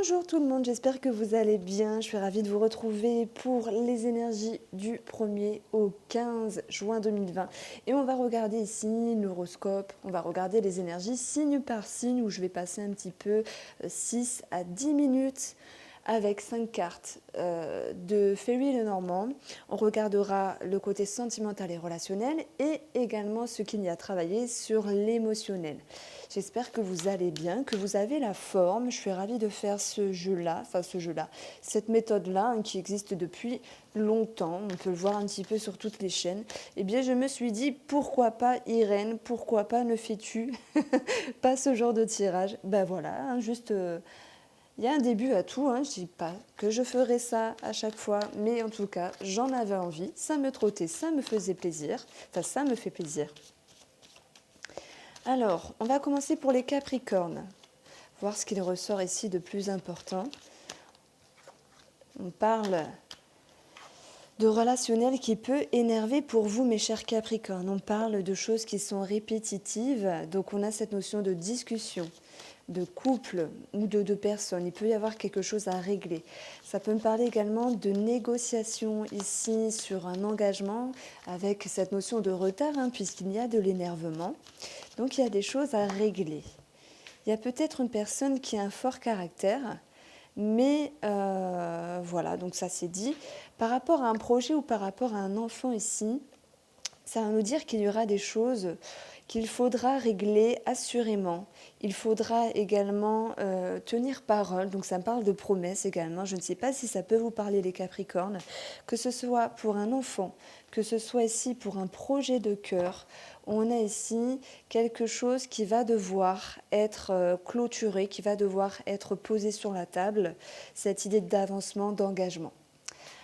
Bonjour tout le monde, j'espère que vous allez bien. Je suis ravie de vous retrouver pour les énergies du 1er au 15 juin 2020. Et on va regarder ici l'horoscope, on va regarder les énergies signe par signe où je vais passer un petit peu 6 à 10 minutes avec 5 cartes de Fairy Lenormand. On regardera le côté sentimental et relationnel et également ce qu'il y a à travailler sur l'émotionnel. J'espère que vous allez bien, que vous avez la forme. Je suis ravie de faire cette méthode-là qui existe depuis longtemps. On peut le voir un petit peu sur toutes les chaînes. Eh bien, je me suis dit, pourquoi pas Irène, pourquoi pas ne fais-tu pas ce genre de tirage? Ben voilà, juste... il y a un début à tout, je ne dis pas que je ferais ça à chaque fois, mais en tout cas, j'en avais envie, ça me trottait, ça me faisait plaisir, enfin ça me fait plaisir. Alors, on va commencer pour les Capricornes, voir ce qu'il ressort ici de plus important. On parle de relationnel qui peut énerver pour vous, mes chers Capricornes. On parle de choses qui sont répétitives, donc on a cette notion de discussion, de couple ou de deux personnes. Il peut y avoir quelque chose à régler. Ça peut me parler également de négociation ici sur un engagement avec cette notion de retard, puisqu'il y a de l'énervement. Donc il y a des choses à régler. Il y a peut-être une personne qui a un fort caractère, mais voilà, donc ça c'est dit. Par rapport à un projet ou par rapport à un enfant ici, ça va nous dire qu'il y aura des choses qu'il faudra régler assurément. Il faudra également tenir parole, donc ça me parle de promesses également. Je ne sais pas si ça peut vous parler les Capricornes, que ce soit pour un enfant, que ce soit ici pour un projet de cœur. On a ici quelque chose qui va devoir être clôturé, qui va devoir être posé sur la table, cette idée d'avancement, d'engagement.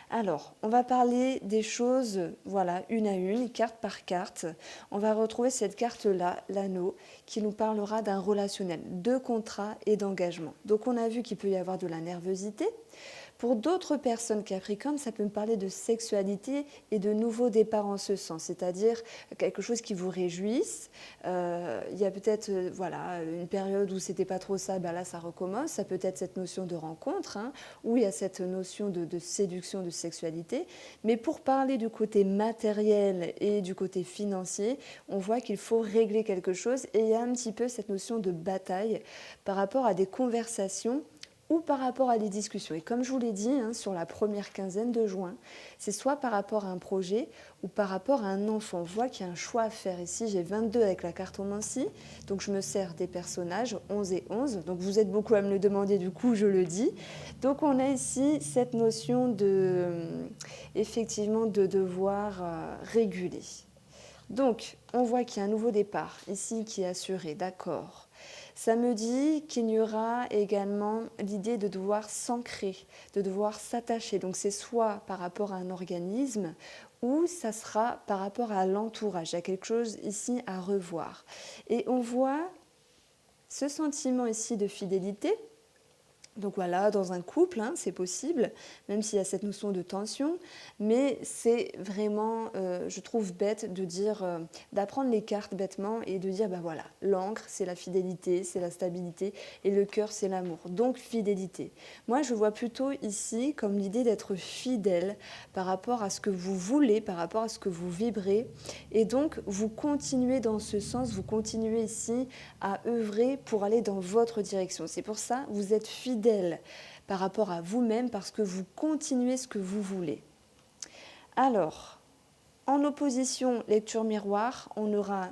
Alors, on va parler des choses, voilà, une à une, carte par carte. On va retrouver cette carte-là, l'anneau, qui nous parlera d'un relationnel, de contrat et d'engagement. Donc, on a vu qu'il peut y avoir de la nervosité. Pour d'autres personnes Capricorne, ça peut me parler de sexualité et de nouveaux départs en ce sens, c'est-à-dire quelque chose qui vous réjouisse. Il y a peut-être voilà, une période où c'était pas trop ça, là ça recommence. Ça peut être cette notion de rencontre, où il y a cette notion de séduction, de sexualité. Mais pour parler du côté matériel et du côté financier, on voit qu'il faut régler quelque chose et il y a un petit peu cette notion de bataille par rapport à des conversations ou par rapport à des discussions. Et comme je vous l'ai dit, sur la première quinzaine de juin, c'est soit par rapport à un projet ou par rapport à un enfant. On voit qu'il y a un choix à faire ici. J'ai 22 avec la cartomancie, donc je me sers des personnages 11 et 11. Donc vous êtes beaucoup à me le demander, du coup je le dis. Donc on a ici cette notion effectivement de devoir réguler. Donc on voit qu'il y a un nouveau départ ici qui est assuré, d'accord. Ça me dit qu'il y aura également l'idée de devoir s'ancrer, de devoir s'attacher. Donc c'est soit par rapport à un organisme ou ça sera par rapport à l'entourage. Il y a quelque chose ici à revoir. Et on voit ce sentiment ici de fidélité. Donc voilà, dans un couple, c'est possible, même s'il y a cette notion de tension, mais c'est vraiment, je trouve bête de dire, d'apprendre les cartes bêtement et de dire, voilà, l'encre, c'est la fidélité, c'est la stabilité, et le cœur, c'est l'amour. Donc fidélité. Moi, je vois plutôt ici comme l'idée d'être fidèle par rapport à ce que vous voulez, par rapport à ce que vous vibrez, et donc vous continuez dans ce sens, vous continuez ici à œuvrer pour aller dans votre direction. C'est pour ça, vous êtes fidèle par rapport à vous-même parce que vous continuez ce que vous voulez. Alors, en opposition lecture miroir, on aura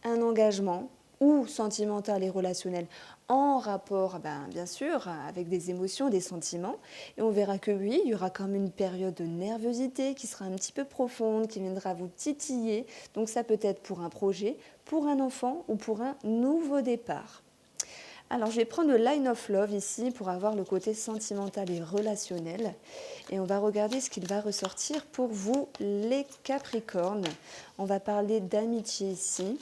un engagement ou sentimental et relationnel en rapport, bien sûr, avec des émotions, des sentiments. Et on verra que oui, il y aura quand même une période de nervosité qui sera un petit peu profonde, qui viendra vous titiller. Donc ça peut être pour un projet, pour un enfant ou pour un nouveau départ. Alors, je vais prendre le Line of Love ici pour avoir le côté sentimental et relationnel. Et on va regarder ce qu'il va ressortir pour vous, les Capricornes. On va parler d'amitié ici.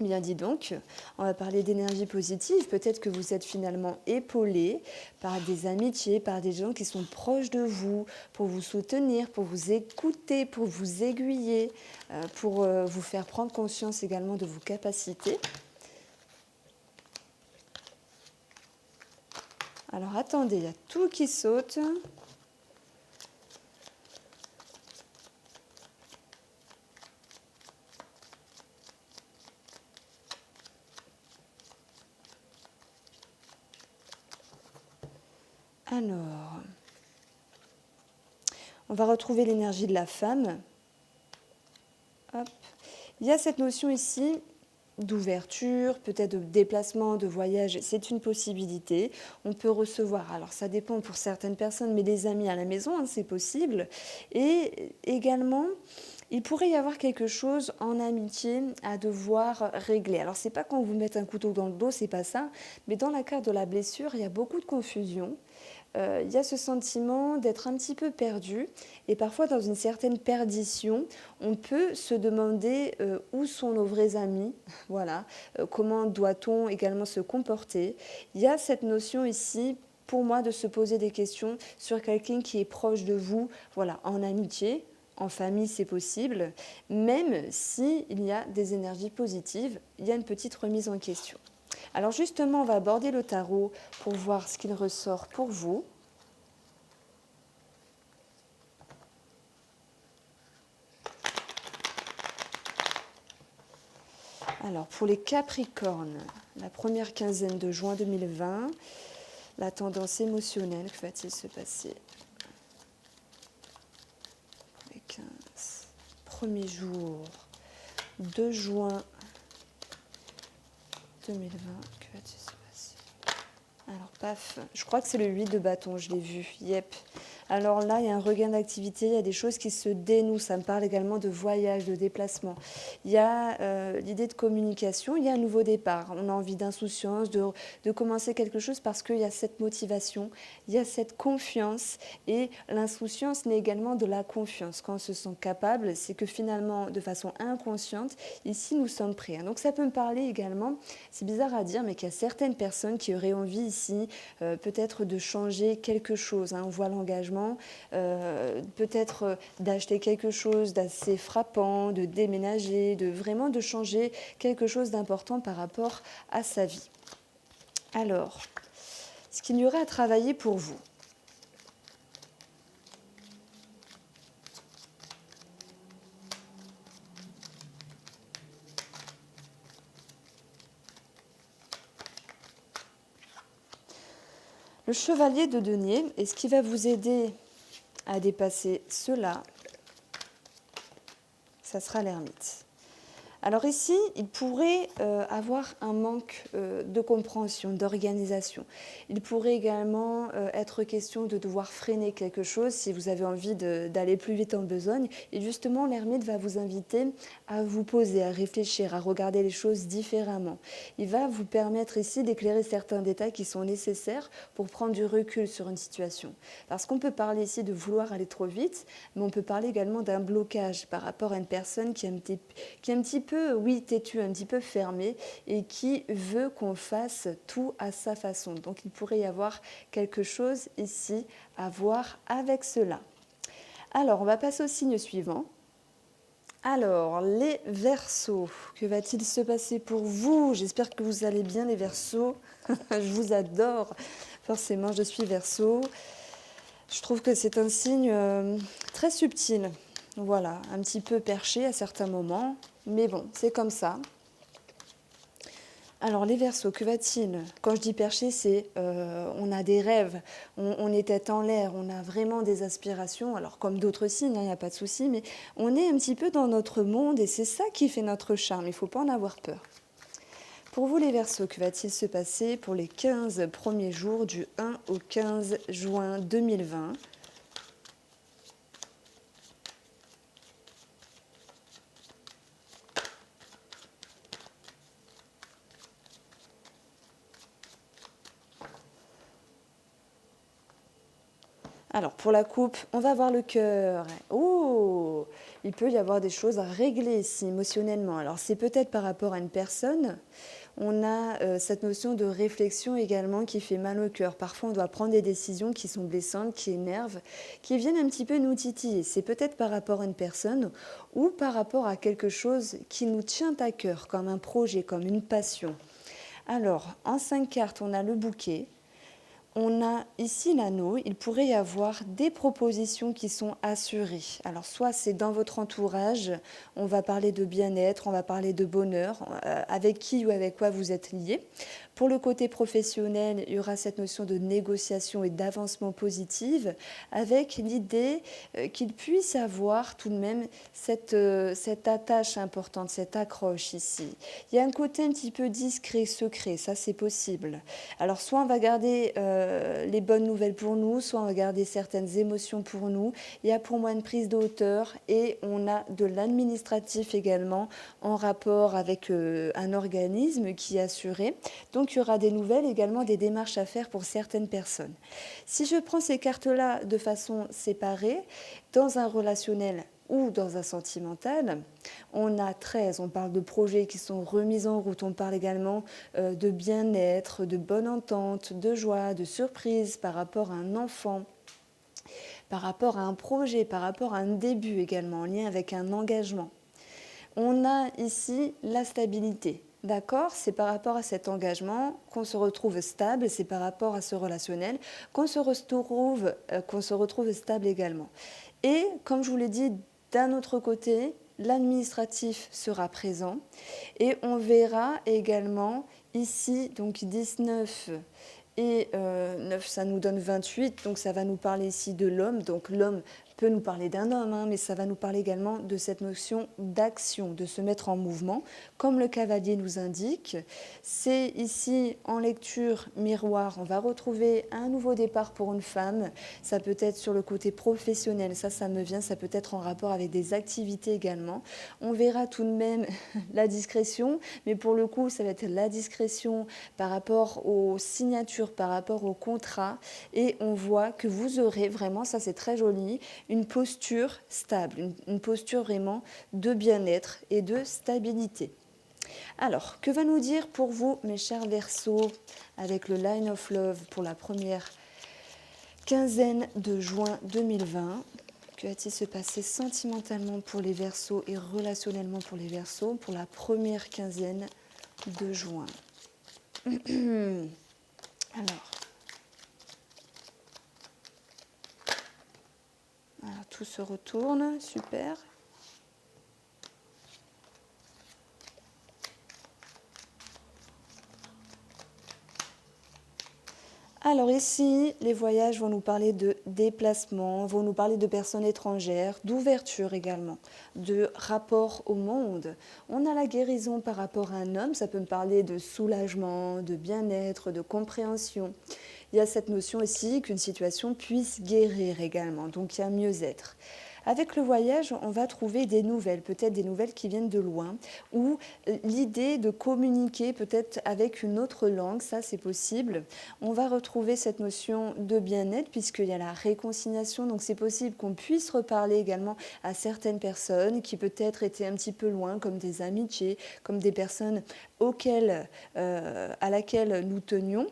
Bien dit donc, on va parler d'énergie positive. Peut-être que vous êtes finalement épaulé par des amitiés, par des gens qui sont proches de vous, pour vous soutenir, pour vous écouter, pour vous aiguiller, pour vous faire prendre conscience également de vos capacités. Alors attendez, il y a tout qui saute. Alors, on va retrouver l'énergie de la femme. Hop. Il y a cette notion ici d'ouverture, peut-être de déplacement, de voyage, c'est une possibilité. On peut recevoir, alors ça dépend pour certaines personnes, mais des amis à la maison, hein, c'est possible. Et également, il pourrait y avoir quelque chose en amitié à devoir régler. Alors c'est pas qu'on vous mette un couteau dans le dos, c'est pas ça, mais dans la carte de la blessure, il y a beaucoup de confusion. Il y a ce sentiment d'être un petit peu perdu et parfois dans une certaine perdition, on peut se demander où sont nos vrais amis, voilà, comment doit-on également se comporter. Il y a cette notion ici pour moi de se poser des questions sur quelqu'un qui est proche de vous, voilà, en amitié, en famille c'est possible, même s'il y a des énergies positives, il y a une petite remise en question. Alors justement, on va aborder le tarot pour voir ce qu'il ressort pour vous. Alors pour les Capricornes, la première quinzaine de juin 2020, la tendance émotionnelle, que va-t-il se passer pour les 15 premiers jours de juin 2020, que va-t-il se passer? Alors, paf, je crois que c'est le 8 de bâton, je l'ai vu, yep. Alors là, il y a un regain d'activité, il y a des choses qui se dénouent. Ça me parle également de voyage, de déplacement. Il y a l'idée de communication, il y a un nouveau départ. On a envie d'insouciance, de commencer quelque chose parce qu'il y a cette motivation, il y a cette confiance. Et l'insouciance naît également de la confiance. Quand on se sent capable, c'est que finalement, de façon inconsciente, ici, nous sommes prêts. Donc ça peut me parler également, c'est bizarre à dire, mais qu'il y a certaines personnes qui auraient envie ici, peut-être de changer quelque chose. On voit l'engagement. Peut-être d'acheter quelque chose d'assez frappant, de déménager, vraiment de changer quelque chose d'important par rapport à sa vie. Alors, ce qu'il y aurait à travailler pour vous. Le chevalier de denier, et ce qui va vous aider à dépasser cela, ça sera l'ermite. Alors ici, il pourrait avoir un manque de compréhension, d'organisation. Il pourrait également être question de devoir freiner quelque chose si vous avez envie d'aller plus vite en besogne. Et justement, l'ermite va vous inviter à vous poser, à réfléchir, à regarder les choses différemment. Il va vous permettre ici d'éclairer certains détails qui sont nécessaires pour prendre du recul sur une situation. Parce qu'on peut parler ici de vouloir aller trop vite, mais on peut parler également d'un blocage par rapport à une personne qui est un petit peu, oui, têtu, un petit peu fermé et qui veut qu'on fasse tout à sa façon. Donc il pourrait y avoir quelque chose ici à voir avec cela. Alors, on va passer au signe suivant. Alors, les Verseaux, que va-t-il se passer pour vous? J'espère que vous allez bien, les Verseaux. Je vous adore. Forcément, je suis Verseau. Je trouve que c'est un signe très subtil. Voilà, un petit peu perché à certains moments. Mais bon, c'est comme ça. Alors les Verseaux, que va-t-il? Quand je dis perché, c'est on a des rêves, on est tête en l'air, on a vraiment des aspirations. Alors comme d'autres signes, il n'y a pas de souci, mais on est un petit peu dans notre monde et c'est ça qui fait notre charme. Il ne faut pas en avoir peur. Pour vous les Verseaux, que va-t-il se passer pour les 15 premiers jours du 1 au 15 juin 2020? Alors, pour la coupe, on va voir le cœur. Oh, il peut y avoir des choses à régler ici, émotionnellement. Alors, c'est peut-être par rapport à une personne. On a cette notion de réflexion également qui fait mal au cœur. Parfois, on doit prendre des décisions qui sont blessantes, qui énervent, qui viennent un petit peu nous titiller. C'est peut-être par rapport à une personne ou par rapport à quelque chose qui nous tient à cœur, comme un projet, comme une passion. Alors, en 5 cartes, on a le bouquet. On a ici l'anneau, il pourrait y avoir des propositions qui sont assurées. Alors soit c'est dans votre entourage, on va parler de bien-être, on va parler de bonheur, avec qui ou avec quoi vous êtes lié. Pour le côté professionnel, il y aura cette notion de négociation et d'avancement positive, avec l'idée qu'il puisse avoir tout de même cette attache importante, cette accroche ici. Il y a un côté un petit peu discret, secret, ça c'est possible. Alors soit on va garder les bonnes nouvelles pour nous, soit on va garder certaines émotions pour nous. Il y a pour moi une prise de hauteur et on a de l'administratif également en rapport avec un organisme qui est assuré. Donc il y aura des nouvelles, également des démarches à faire pour certaines personnes. Si je prends ces cartes-là de façon séparée, dans un relationnel ou dans un sentimental, on a 13, on parle de projets qui sont remis en route, on parle également de bien-être, de bonne entente, de joie, de surprise par rapport à un enfant, par rapport à un projet, par rapport à un début également, en lien avec un engagement. On a ici la stabilité. D'accord? C'est par rapport à cet engagement qu'on se retrouve stable, c'est par rapport à ce relationnel qu'on se retrouve stable également. Et comme je vous l'ai dit, d'un autre côté, l'administratif sera présent et on verra également ici, donc 19 et 9, ça nous donne 28, donc ça va nous parler ici de l'homme. Donc l'homme peut nous parler d'un homme, hein, mais ça va nous parler également de cette notion d'action, de se mettre en mouvement, comme le cavalier nous indique. C'est ici, en lecture miroir, on va retrouver un nouveau départ pour une femme. Ça peut être sur le côté professionnel, ça me vient, ça peut être en rapport avec des activités également. On verra tout de même la discrétion, mais pour le coup, ça va être la discrétion par rapport aux signatures, par rapport au contrat, et on voit que vous aurez vraiment, ça c'est très joli, une posture stable, une posture vraiment de bien-être et de stabilité. Alors, que va nous dire pour vous, mes chers Verseaux, avec le Line of Love pour la première quinzaine de juin 2020? Que va-t-il se passer sentimentalement pour les Verseaux et relationnellement pour les Verseaux pour la première quinzaine de juin? Alors, tout se retourne, super. Alors ici, les voyages vont nous parler de déplacement, vont nous parler de personnes étrangères, d'ouverture également, de rapport au monde. On a la guérison par rapport à un homme, ça peut me parler de soulagement, de bien-être, de compréhension. Il y a cette notion aussi qu'une situation puisse guérir également, donc il y a mieux-être. Avec le voyage, on va trouver des nouvelles, peut-être des nouvelles qui viennent de loin, ou l'idée de communiquer peut-être avec une autre langue, ça c'est possible. On va retrouver cette notion de bien-être puisqu'il y a la réconciliation, donc c'est possible qu'on puisse reparler également à certaines personnes qui peut-être étaient un petit peu loin, comme des amitiés, comme des personnes à laquelle nous tenions.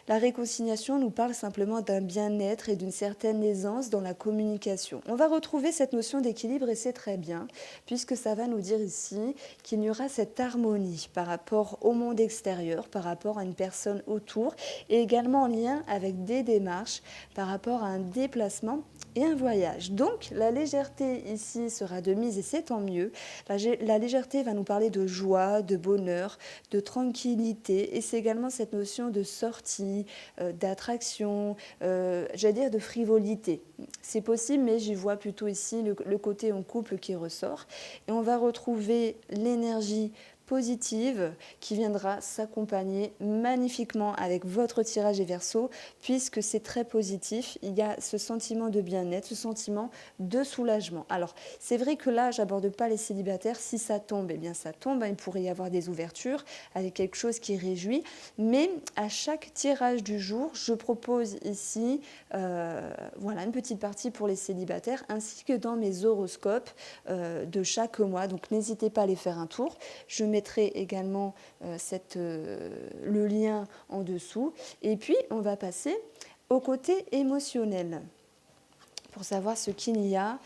La réconciliation nous parle simplement d'un bien-être et d'une certaine aisance dans la communication. On va retrouver cette notion d'équilibre et c'est très bien, puisque ça va nous dire ici qu'il y aura cette harmonie par rapport au monde extérieur, par rapport à une personne autour, et également en lien avec des démarches par rapport à un déplacement et un voyage. Donc la légèreté ici sera de mise et c'est tant mieux. La légèreté va nous parler de joie, de bonheur, de tranquillité et c'est également cette notion de sortie, d'attraction, j'allais dire de frivolité. C'est possible mais j'y vois plutôt ici le côté en couple qui ressort et on va retrouver l'énergie positive qui viendra s'accompagner magnifiquement avec votre tirage des Verseaux puisque c'est très positif. Il y a ce sentiment de bien-être, ce sentiment de soulagement. Alors, c'est vrai que là, j'aborde pas les célibataires. Si ça tombe, eh bien ça tombe. Il pourrait y avoir des ouvertures avec quelque chose qui réjouit. Mais à chaque tirage du jour, je propose ici voilà, une petite partie pour les célibataires ainsi que dans mes horoscopes de chaque mois. Donc, n'hésitez pas à aller faire un tour. Je mettrai également le lien en dessous. Et puis, on va passer au côté émotionnel pour savoir ce qu'il y a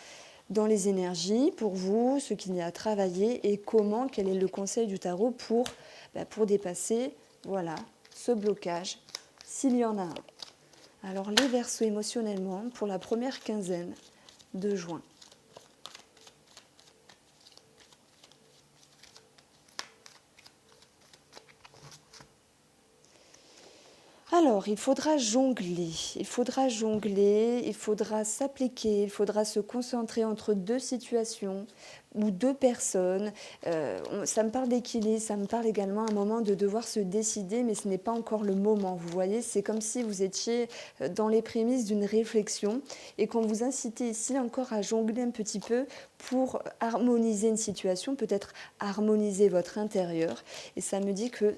dans les énergies pour vous, ce qu'il y a à travailler et comment, quel est le conseil du tarot pour dépasser voilà, ce blocage, s'il y en a un. Alors les Verseaux émotionnellement pour la première quinzaine de juin. Alors, il faudra jongler, il faudra s'appliquer, il faudra se concentrer entre deux situations ou deux personnes. Ça me parle d'équilibre, ça me parle également à un moment de devoir se décider, mais ce n'est pas encore le moment. Vous voyez, c'est comme si vous étiez dans les prémices d'une réflexion et qu'on vous incitait ici encore à jongler un petit peu pour harmoniser une situation, peut-être harmoniser votre intérieur. Et ça me dit que,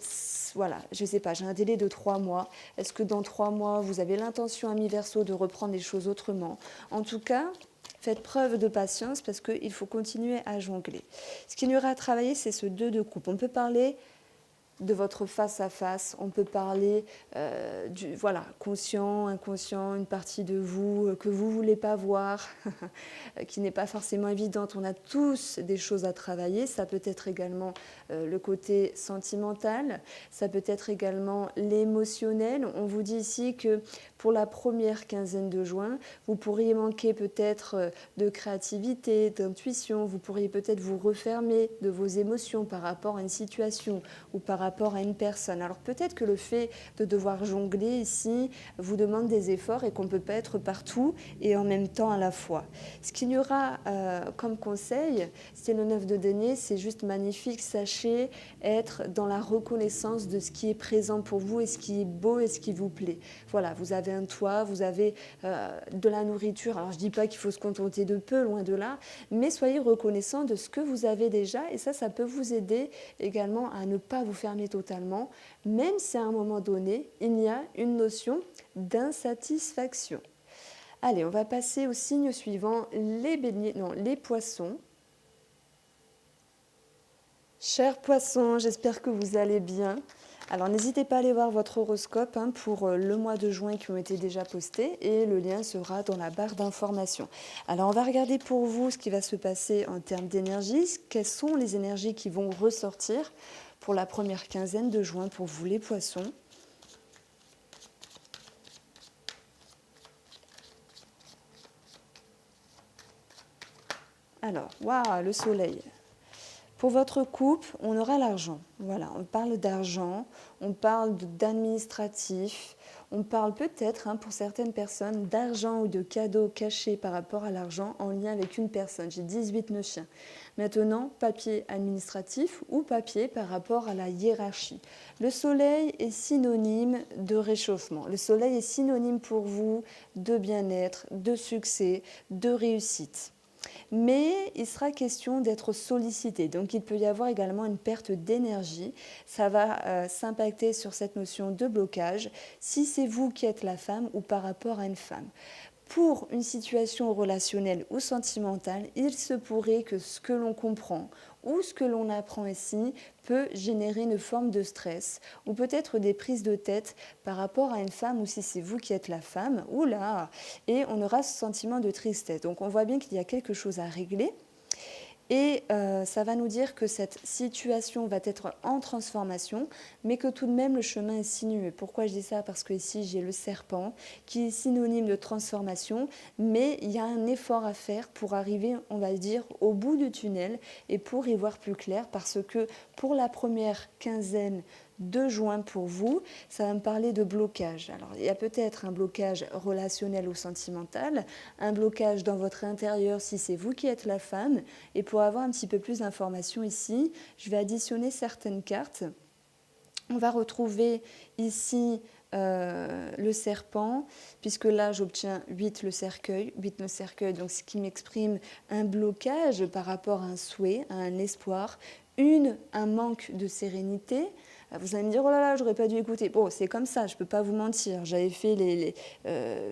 voilà, je ne sais pas, j'ai un délai de 3 mois. Est-ce que dans 3 mois, vous avez l'intention, ami Verseau, de reprendre les choses autrement? En tout cas, faites preuve de patience parce qu'il faut continuer à jongler. Ce qu'il y aura à travailler, c'est ce 2 de coupe. On peut parler de votre face-à-face, on peut parler voilà, conscient, inconscient, une partie de vous que vous ne voulez pas voir, qui n'est pas forcément évidente. On a tous des choses à travailler. Ça peut être également le côté sentimental, ça peut être également l'émotionnel. On vous dit ici que pour la première quinzaine de juin, vous pourriez manquer peut-être de créativité, d'intuition, vous pourriez peut-être vous refermer de vos émotions par rapport à une situation ou par rapport à une personne. Alors peut-être que le fait de devoir jongler ici vous demande des efforts et qu'on ne peut pas être partout et en même temps à la fois. Ce qu'il y aura comme conseil, c'est le 9 de denier, c'est juste magnifique. Sachez être dans la reconnaissance de ce qui est présent pour vous et ce qui est beau et ce qui vous plaît. Voilà, vous avez un toit, vous avez de la nourriture. Alors je ne dis pas qu'il faut se contenter de peu, loin de là, mais soyez reconnaissant de ce que vous avez déjà et ça peut vous aider également à ne pas vous fermer totalement, même si à un moment donné, il y a une notion d'insatisfaction. Allez, on va passer au signe suivant, les poissons. Chers poissons, j'espère que vous allez bien. Alors n'hésitez pas à aller voir votre horoscope pour le mois de juin qui ont été déjà postés et le lien sera dans la barre d'information. Alors on va regarder pour vous ce qui va se passer en termes d'énergie, quelles sont les énergies qui vont ressortir pour la première quinzaine de juin pour vous les poissons. Alors, waouh, le soleil. Pour votre couple, on aura l'argent. Voilà, on parle d'argent, on parle d'administratif, on parle peut-être pour certaines personnes d'argent ou de cadeaux cachés par rapport à l'argent en lien avec une personne. J'ai 18 nœuds chiens. Maintenant, papier administratif ou papier par rapport à la hiérarchie. Le soleil est synonyme de réchauffement. Le soleil est synonyme pour vous de bien-être, de succès, de réussite. Mais il sera question d'être sollicité. Donc il peut y avoir également une perte d'énergie. Ça va s'impacter sur cette notion de blocage si c'est vous qui êtes la femme ou par rapport à une femme. Pour une situation relationnelle ou sentimentale, il se pourrait que ce que l'on comprend ou ce que l'on apprend ici peut générer une forme de stress ou peut-être des prises de tête par rapport à une femme ou si c'est vous qui êtes la femme, oula, et on aura ce sentiment de tristesse. Donc on voit bien qu'il y a quelque chose à régler. Et ça va nous dire que cette situation va être en transformation, mais que tout de même le chemin est sinueux. Pourquoi je dis ça? Parce que ici j'ai le serpent qui est synonyme de transformation, mais il y a un effort à faire pour arriver, on va dire, au bout du tunnel et pour y voir plus clair, parce que pour la première quinzaine de juin pour vous, ça va me parler de blocage. Alors, il y a peut-être un blocage relationnel ou sentimental, un blocage dans votre intérieur si c'est vous qui êtes la femme. Et pour avoir un petit peu plus d'informations ici, je vais additionner certaines cartes. On va retrouver ici le serpent, puisque là j'obtiens 8 le cercueil, donc ce qui m'exprime un blocage par rapport à un souhait, à un espoir, un manque de sérénité. Vous allez me dire, oh là là, j'aurais pas dû écouter. Bon, c'est comme ça, je peux pas vous mentir. J'avais fait les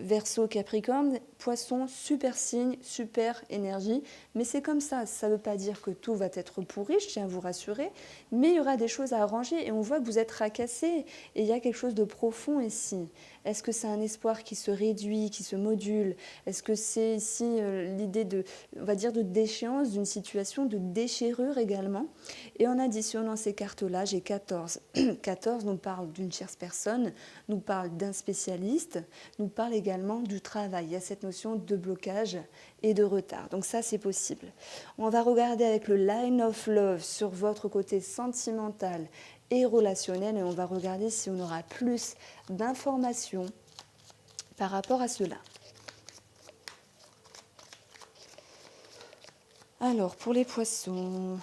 Verseau, Capricorne, Poisson, super signe, super énergie. Mais c'est comme ça. Ça ne veut pas dire que tout va être pourri, je tiens à vous rassurer. Mais il y aura des choses à arranger et on voit que vous êtes racassé. Et il y a quelque chose de profond ici. Est-ce que c'est un espoir qui se réduit, qui se module? Est-ce que c'est ici l'idée de, on va dire, de déchéance, d'une situation de déchirure également? Et en additionnant ces cartes-là, j'ai 14. 14 nous parle d'une tierce personne, nous parle d'un spécialiste, nous parle également du travail. Il y a cette notion de blocage et de retard. Donc ça, c'est possible. On va regarder avec le line of love sur votre côté sentimental et relationnel et on va regarder si on aura plus d'informations par rapport à cela. Alors, pour les poissons,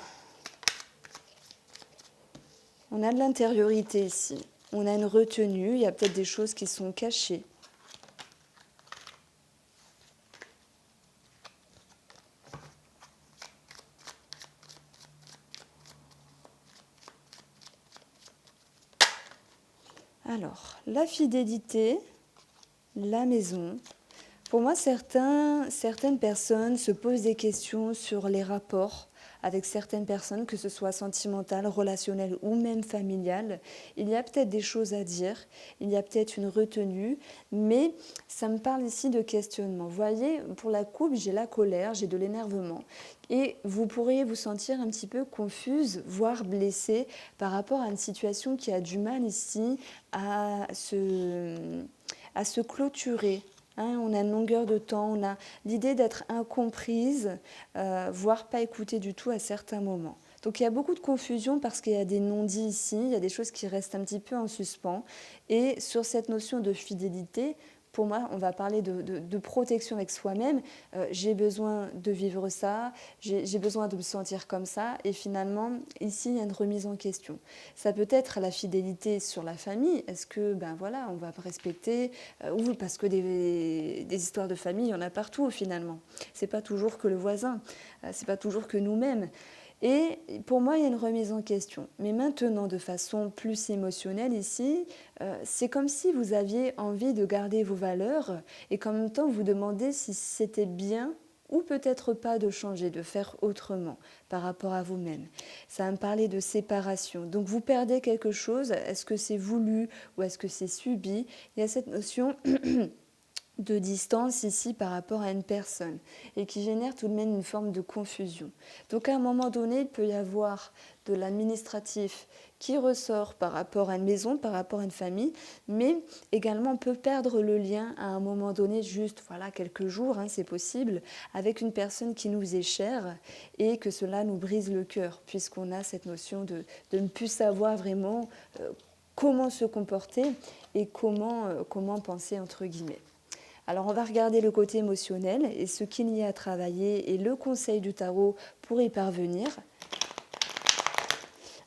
on a de l'intériorité ici. On a une retenue, il y a peut-être des choses qui sont cachées. Alors, la fidélité, la maison. Pour moi, certaines personnes se posent des questions sur les rapports avec certaines personnes, que ce soit sentimentales, relationnelles ou même familiales. Il y a peut-être des choses à dire, il y a peut-être une retenue, mais ça me parle ici de questionnement. Vous voyez, pour la coupe, j'ai la colère, j'ai de l'énervement. Et vous pourriez vous sentir un petit peu confuse, voire blessée par rapport à une situation qui a du mal ici à se clôturer. On a une longueur de temps, on a l'idée d'être incomprise, voire pas écoutée du tout à certains moments. Donc il y a beaucoup de confusion parce qu'il y a des non-dits ici, il y a des choses qui restent un petit peu en suspens. Et sur cette notion de fidélité, pour moi, on va parler de protection avec soi-même. J'ai besoin de vivre ça, j'ai besoin de me sentir comme ça. Et finalement, ici, il y a une remise en question. Ça peut être la fidélité sur la famille. Est-ce que, ben voilà, on va respecter ou parce que des histoires de famille, il y en a partout finalement. C'est pas toujours que le voisin, c'est pas toujours que nous-mêmes. Et pour moi, il y a une remise en question. Mais maintenant, de façon plus émotionnelle ici, c'est comme si vous aviez envie de garder vos valeurs et qu'en même temps, vous demandez si c'était bien ou peut-être pas de changer, de faire autrement par rapport à vous-même. Ça va me parler de séparation. Donc vous perdez quelque chose, est-ce que c'est voulu ou est-ce que c'est subi? Il y a cette notion de distance ici par rapport à une personne et qui génère tout de même une forme de confusion. Donc à un moment donné, il peut y avoir de l'administratif qui ressort par rapport à une maison, par rapport à une famille, mais également on peut perdre le lien à un moment donné, juste voilà quelques jours, c'est possible, avec une personne qui nous est chère et que cela nous brise le cœur, puisqu'on a cette notion de ne plus savoir vraiment comment se comporter et comment penser entre guillemets. Alors on va regarder le côté émotionnel et ce qu'il y a à travailler et le conseil du tarot pour y parvenir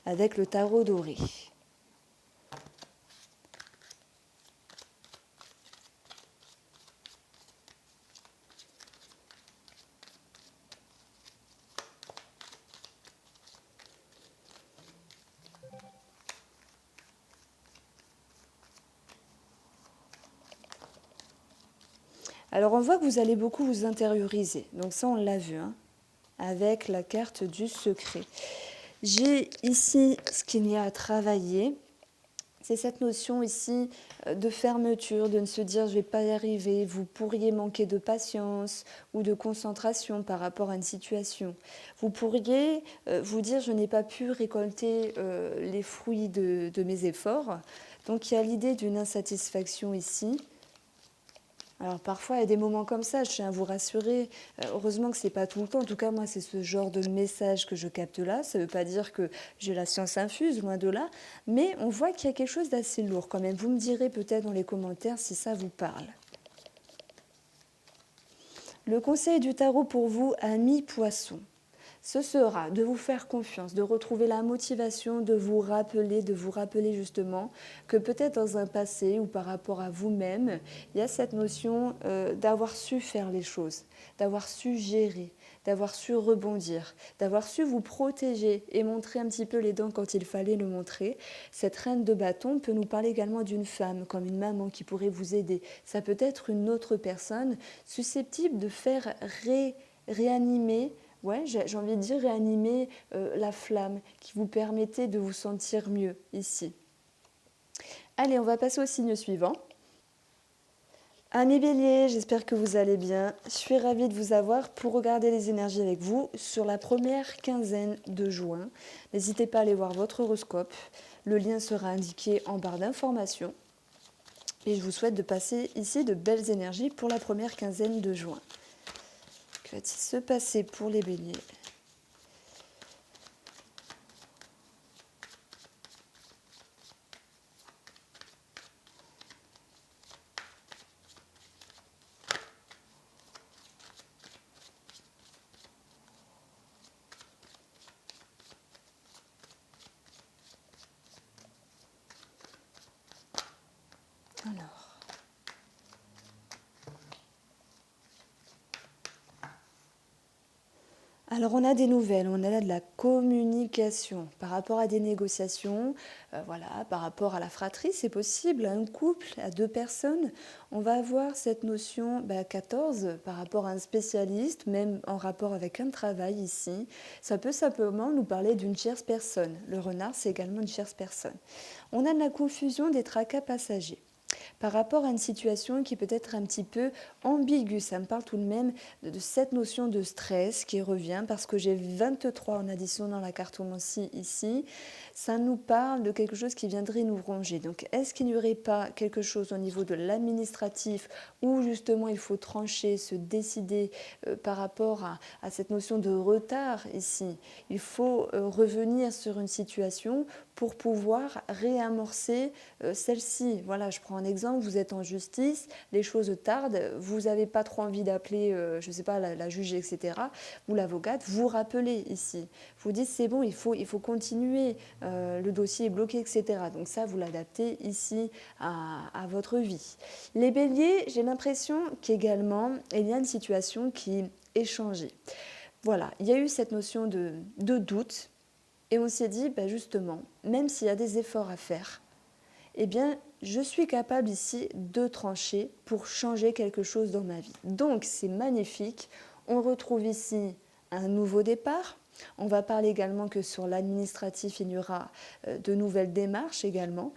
avec le tarot doré. Alors on voit que vous allez beaucoup vous intérioriser, donc ça on l'a vu, avec la carte du secret. J'ai ici ce qu'il y a à travailler, c'est cette notion ici de fermeture, de ne se dire je ne vais pas y arriver, vous pourriez manquer de patience ou de concentration par rapport à une situation. Vous pourriez vous dire je n'ai pas pu récolter les fruits de mes efforts. Donc il y a l'idée d'une insatisfaction ici. Alors parfois, il y a des moments comme ça, je tiens à vous rassurer. Heureusement que ce n'est pas tout le temps. En tout cas, moi, c'est ce genre de message que je capte là. Ça ne veut pas dire que j'ai la science infuse, loin de là. Mais on voit qu'il y a quelque chose d'assez lourd quand même. Vous me direz peut-être dans les commentaires si ça vous parle. Le conseil du tarot pour vous, amis poissons, ce sera de vous faire confiance, de retrouver la motivation, de vous rappeler justement que peut-être dans un passé ou par rapport à vous-même, il y a cette notion d'avoir su faire les choses, d'avoir su gérer, d'avoir su rebondir, d'avoir su vous protéger et montrer un petit peu les dents quand il fallait le montrer. Cette reine de bâton peut nous parler également d'une femme, comme une maman qui pourrait vous aider. Ça peut être une autre personne susceptible de faire réanimer. Ouais, j'ai envie de dire réanimer la flamme qui vous permettait de vous sentir mieux ici. Allez, on va passer au signe suivant. Amis Bélier, j'espère que vous allez bien. Je suis ravie de vous avoir pour regarder les énergies avec vous sur la première quinzaine de juin. N'hésitez pas à aller voir votre horoscope. Le lien sera indiqué en barre d'informations. Et je vous souhaite de passer ici de belles énergies pour la première quinzaine de juin. Que va-t-il se passer pour les Béliers ? Alors on a des nouvelles, on a là de la communication par rapport à des négociations, voilà, par rapport à la fratrie, c'est possible, à un couple, à deux personnes. On va avoir cette notion 14 par rapport à un spécialiste, même en rapport avec un travail ici. Ça peut simplement nous parler d'une tierce personne. Le renard, c'est également une tierce personne. On a de la confusion des tracas passagers par rapport à une situation qui peut être un petit peu ambiguë. Ça me parle tout de même de cette notion de stress qui revient parce que j'ai 23 en addition dans la cartomancie ici. Ça nous parle de quelque chose qui viendrait nous ronger. Donc est-ce qu'il n'y aurait pas quelque chose au niveau de l'administratif où justement il faut trancher, se décider par rapport à cette notion de retard ici? Il faut revenir sur une situation pour pouvoir réamorcer celle-ci. Voilà, je prends un exemple, vous êtes en justice, les choses tardent, vous n'avez pas trop envie d'appeler, je ne sais pas, la juge, etc. Ou l'avocate, vous rappelez ici. Vous dites c'est bon, il faut continuer, le dossier est bloqué, etc. Donc ça, vous l'adaptez ici à votre vie. Les béliers, j'ai l'impression qu'également, il y a une situation qui est changée. Voilà, il y a eu cette notion de doute. Et on s'est dit, justement, même s'il y a des efforts à faire, eh bien, je suis capable ici de trancher pour changer quelque chose dans ma vie. Donc, c'est magnifique. On retrouve ici un nouveau départ. On va parler également que sur l'administratif, il y aura de nouvelles démarches également.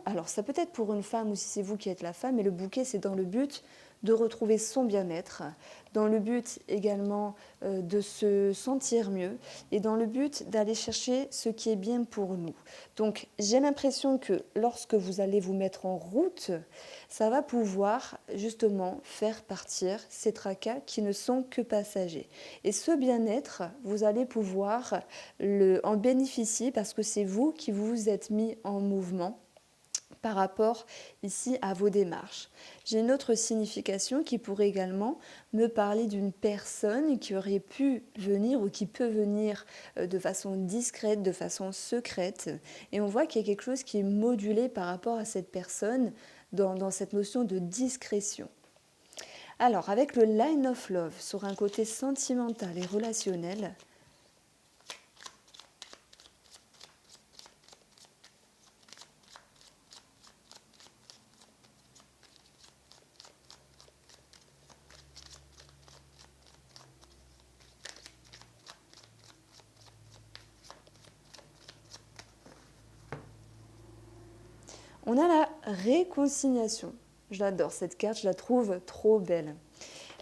Alors, ça peut être pour une femme ou si c'est vous qui êtes la femme, mais le bouquet, c'est dans le but de retrouver son bien-être, dans le but également de se sentir mieux et dans le but d'aller chercher ce qui est bien pour nous. Donc j'ai l'impression que lorsque vous allez vous mettre en route, ça va pouvoir justement faire partir ces tracas qui ne sont que passagers. Et ce bien-être, vous allez pouvoir en bénéficier parce que c'est vous qui vous êtes mis en mouvement par rapport ici à vos démarches. J'ai une autre signification qui pourrait également me parler d'une personne qui aurait pu venir ou qui peut venir de façon discrète, de façon secrète. Et on voit qu'il y a quelque chose qui est modulé par rapport à cette personne dans cette notion de discrétion. Alors, avec le Line of Love sur un côté sentimental et relationnel, on a la réconciliation. Je l'adore, cette carte, je la trouve trop belle.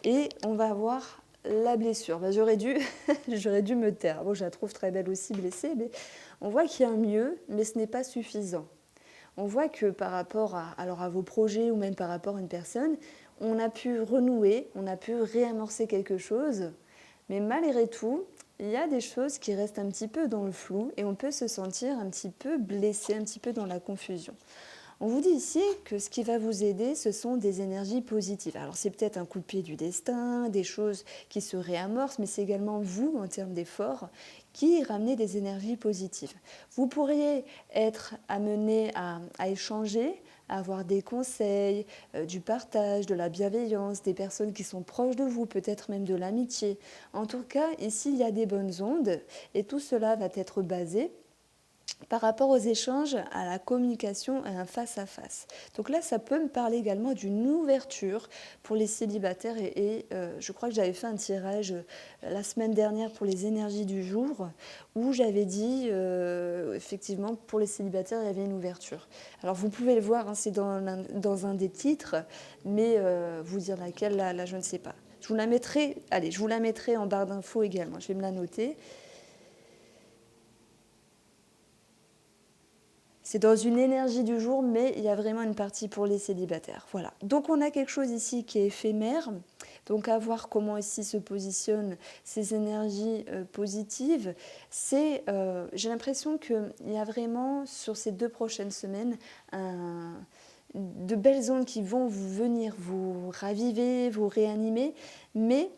Et on va avoir la blessure. J'aurais dû me taire. Bon, je la trouve très belle aussi, blessée, mais on voit qu'il y a un mieux, mais ce n'est pas suffisant. On voit que par rapport à vos projets ou même par rapport à une personne, on a pu renouer, on a pu réamorcer quelque chose, mais malgré tout, il y a des choses qui restent un petit peu dans le flou et on peut se sentir un petit peu blessé, un petit peu dans la confusion. On vous dit ici que ce qui va vous aider, ce sont des énergies positives. Alors c'est peut-être un coup de pied du destin, des choses qui se réamorcent, mais c'est également vous, en termes d'efforts, qui ramenez des énergies positives. Vous pourriez être amené à échanger, à avoir des conseils, du partage, de la bienveillance, des personnes qui sont proches de vous, peut-être même de l'amitié. En tout cas, ici, il y a des bonnes ondes et tout cela va être basé par rapport aux échanges, à la communication, à un face-à-face. Donc là, ça peut me parler également d'une ouverture pour les célibataires je crois que j'avais fait un tirage la semaine dernière pour les énergies du jour où j'avais dit effectivement pour les célibataires il y avait une ouverture. Alors vous pouvez le voir, hein, c'est dans un des titres, mais vous dire laquelle, là je ne sais pas. Je vous la mettrai, allez, je vous la mettrai en barre d'infos également, je vais me la noter. C'est dans une énergie du jour, mais il y a vraiment une partie pour les célibataires. Voilà. Donc on a quelque chose ici qui est éphémère. Donc à voir comment ici se positionnent ces énergies positives. J'ai l'impression qu'il y a vraiment sur ces 2 prochaines semaines de belles ondes qui vont venir vous raviver, vous réanimer, mais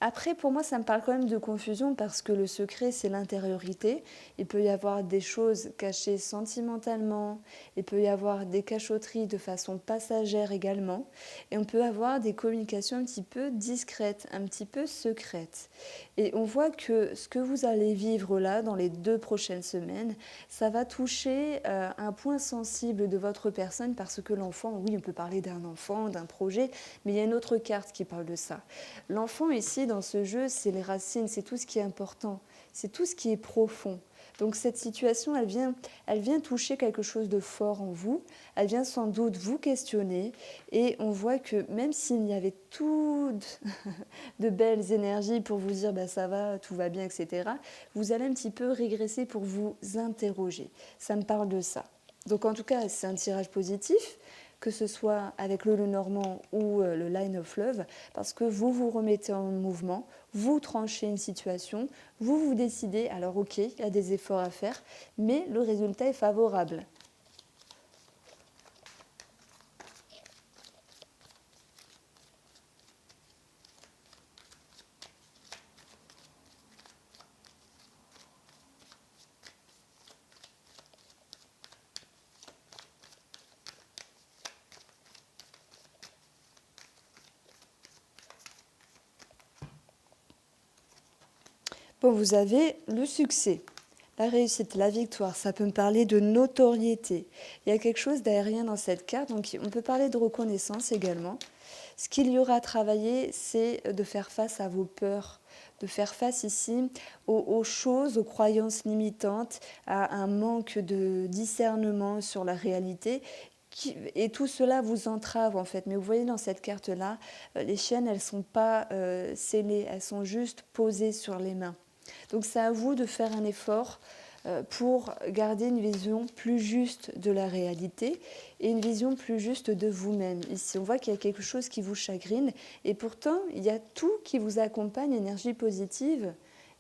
après, pour moi, ça me parle quand même de confusion parce que le secret, c'est l'intériorité. Il peut y avoir des choses cachées sentimentalement, il peut y avoir des cachotteries de façon passagère également, et on peut avoir des communications un petit peu discrètes, un petit peu secrètes. Et on voit que ce que vous allez vivre là, dans les 2 prochaines semaines, ça va toucher un point sensible de votre personne parce que l'enfant, oui, on peut parler d'un enfant, d'un projet, mais il y a une autre carte qui parle de ça. L'enfant ici, dans ce jeu, c'est les racines, c'est tout ce qui est important, c'est tout ce qui est profond. Donc cette situation, elle vient toucher quelque chose de fort en vous, elle vient sans doute vous questionner et on voit que même s'il y avait toutes de belles énergies pour vous dire bah, ça va, tout va bien, etc., vous allez un petit peu régresser pour vous interroger. Ça me parle de ça. Donc en tout cas, c'est un tirage positif, que ce soit avec le Lenormand ou le Line of Love, parce que vous vous remettez en mouvement, vous tranchez une situation, vous vous décidez, alors ok, il y a des efforts à faire, mais le résultat est favorable. Bon, vous avez le succès, la réussite, la victoire, ça peut me parler de notoriété. Il y a quelque chose d'aérien dans cette carte, donc on peut parler de reconnaissance également. Ce qu'il y aura à travailler, c'est de faire face à vos peurs, de faire face ici aux choses, aux croyances limitantes, à un manque de discernement sur la réalité. Et tout cela vous entrave en fait. Mais vous voyez dans cette carte-là, les chaînes, elles ne sont pas scellées, elles sont juste posées sur les mains. Donc c'est à vous de faire un effort pour garder une vision plus juste de la réalité et une vision plus juste de vous-même. Ici, on voit qu'il y a quelque chose qui vous chagrine et pourtant, il y a tout qui vous accompagne, énergie positive,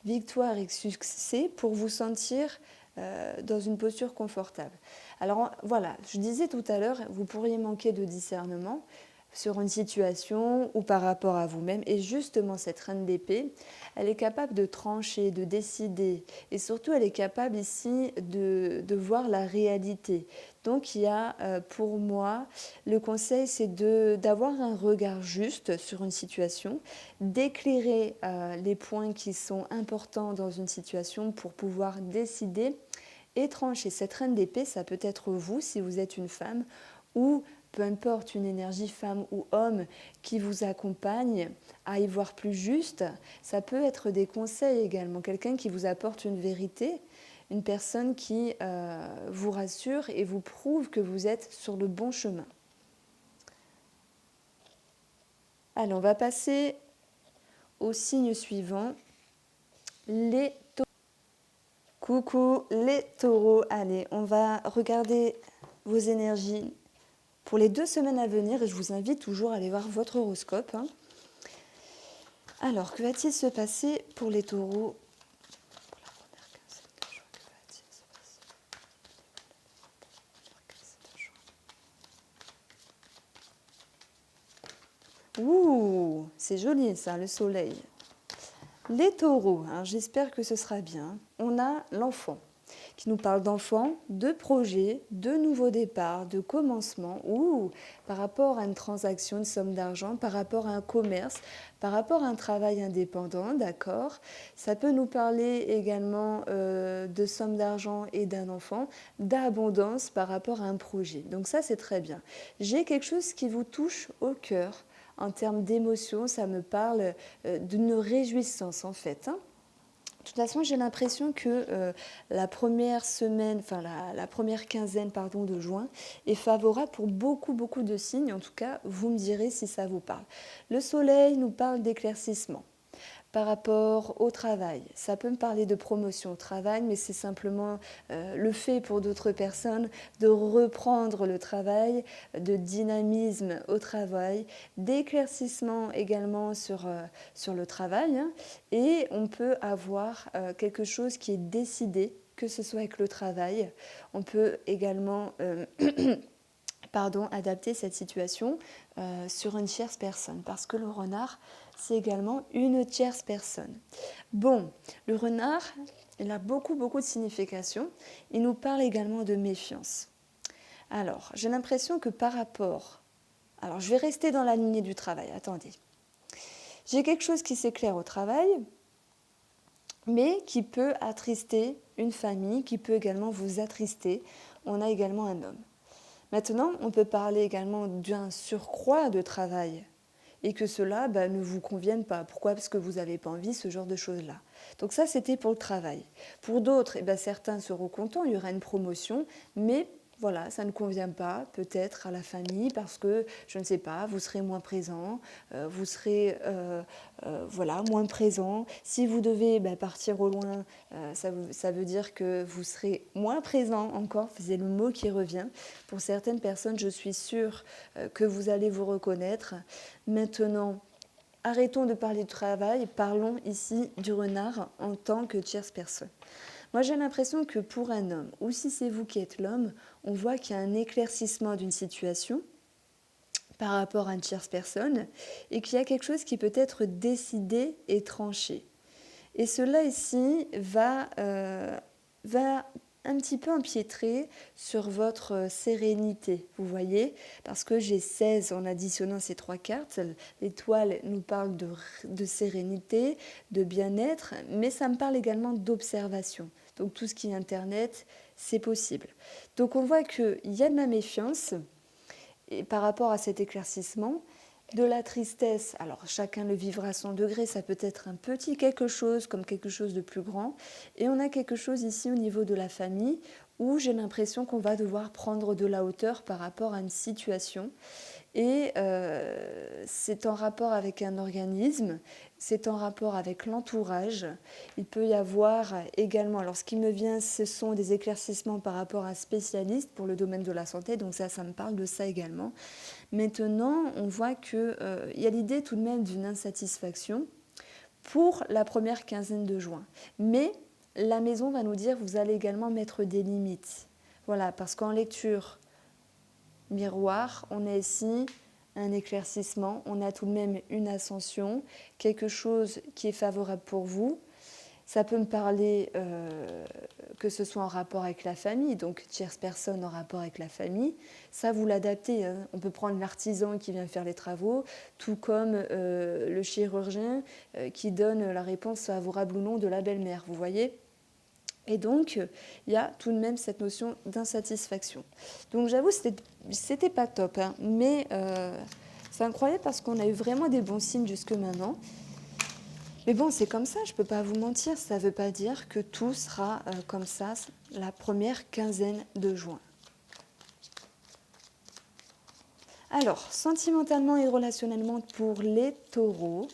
victoire et succès pour vous sentir dans une posture confortable. Alors voilà, je disais tout à l'heure, vous pourriez manquer de discernement sur une situation ou par rapport à vous-même. Et justement, cette reine d'épée, elle est capable de trancher, de décider. Et surtout, elle est capable ici de voir la réalité. Donc, il y a pour moi, le conseil, c'est d'avoir un regard juste sur une situation, d'éclairer les points qui sont importants dans une situation pour pouvoir décider et trancher. Cette reine d'épée, ça peut être vous si vous êtes une femme ou peu importe une énergie femme ou homme qui vous accompagne à y voir plus juste. Ça peut être des conseils également, quelqu'un qui vous apporte une vérité, une personne qui vous rassure et vous prouve que vous êtes sur le bon chemin. Allez, on va passer au signe suivant, les taureaux. Coucou les taureaux, allez, on va regarder vos énergies pour les 2 semaines à venir et je vous invite toujours à aller voir votre horoscope. Alors, que va-t-il se passer pour les taureaux pour la première quinzaine de juin, que va-t-il se passer? Ouh, c'est joli ça, le soleil. Les taureaux, alors j'espère que ce sera bien. On a l'enfant qui nous parle d'enfants, de projets, de nouveaux départs, de commencement, ou par rapport à une transaction, une somme d'argent, par rapport à un commerce, par rapport à un travail indépendant, d'accord? Ça peut nous parler également de somme d'argent et d'un enfant, d'abondance par rapport à un projet. Donc ça, c'est très bien. J'ai quelque chose qui vous touche au cœur. En termes d'émotion, ça me parle d'une réjouissance en fait. De toute façon, j'ai l'impression que la première semaine, enfin la première quinzaine pardon, de juin est favorable pour beaucoup de signes. En tout cas, vous me direz si ça vous parle. Le soleil nous parle d'éclaircissement. Par rapport au travail, ça peut me parler de promotion au travail, mais c'est simplement le fait pour d'autres personnes de reprendre le travail, de dynamisme au travail, d'éclaircissement également sur le travail. Hein, et on peut avoir quelque chose qui est décidé, que ce soit avec le travail. On peut également adapter cette situation sur une tierce personne, parce que le renard, c'est également une tierce personne. Bon, le renard, il a beaucoup de significations. Il nous parle également de méfiance. Alors, j'ai l'impression que par rapport... Alors, je vais rester dans la lignée du travail, attendez. J'ai quelque chose qui s'éclaire au travail, mais qui peut attrister une famille, qui peut également vous attrister. On a également un homme. Maintenant, on peut parler également d'un surcroît de travail et que cela ne vous convienne pas. Pourquoi? Parce que vous n'avez pas envie, ce genre de choses-là. Donc ça, c'était pour le travail. Pour d'autres, certains seront contents, il y aura une promotion, mais voilà, ça ne convient pas peut-être à la famille parce que, je ne sais pas, vous serez moins présent, vous serez moins présent. Si vous devez partir au loin, ça veut dire que vous serez moins présent encore, c'est le mot qui revient. Pour certaines personnes, je suis sûre que vous allez vous reconnaître. Maintenant, arrêtons de parler du travail, parlons ici du renard en tant que tierce personne. Moi, j'ai l'impression que pour un homme, ou si c'est vous qui êtes l'homme, on voit qu'il y a un éclaircissement d'une situation par rapport à une tierce personne et qu'il y a quelque chose qui peut être décidé et tranché. Et cela ici va un petit peu empiétrer sur votre sérénité, vous voyez, parce que j'ai 16 en additionnant ces trois cartes. L'étoile nous parle de sérénité, de bien-être, mais ça me parle également d'observation. Donc tout ce qui est Internet, c'est possible. Donc on voit qu'il y a de la méfiance et par rapport à cet éclaircissement, de la tristesse, alors chacun le vivra à son degré, ça peut être un petit quelque chose comme quelque chose de plus grand. Et on a quelque chose ici au niveau de la famille où j'ai l'impression qu'on va devoir prendre de la hauteur par rapport à une situation. Et c'est en rapport avec un organisme, c'est en rapport avec l'entourage. Il peut y avoir également, alors ce qui me vient, ce sont des éclaircissements par rapport à un spécialiste pour le domaine de la santé, donc ça me parle de ça également. Maintenant, on voit qu'il y a l'idée tout de même d'une insatisfaction pour la première quinzaine de juin. Mais la maison va nous dire que vous allez également mettre des limites. Voilà, parce qu'en lecture miroir, on a ici un éclaircissement, on a tout de même une ascension, quelque chose qui est favorable pour vous. Ça peut me parler que ce soit en rapport avec la famille, donc tierce personne en rapport avec la famille. Ça, vous l'adaptez. Hein. On peut prendre l'artisan qui vient faire les travaux, tout comme le chirurgien qui donne la réponse favorable ou non de la belle-mère, vous voyez ? Et donc, il y a tout de même cette notion d'insatisfaction. Donc j'avoue, c'était pas top, hein, mais c'est incroyable parce qu'on a eu vraiment des bons signes jusque maintenant. Mais bon, c'est comme ça, je ne peux pas vous mentir, ça ne veut pas dire que tout sera comme ça la première quinzaine de juin. Alors, sentimentalement et relationnellement pour les taureaux.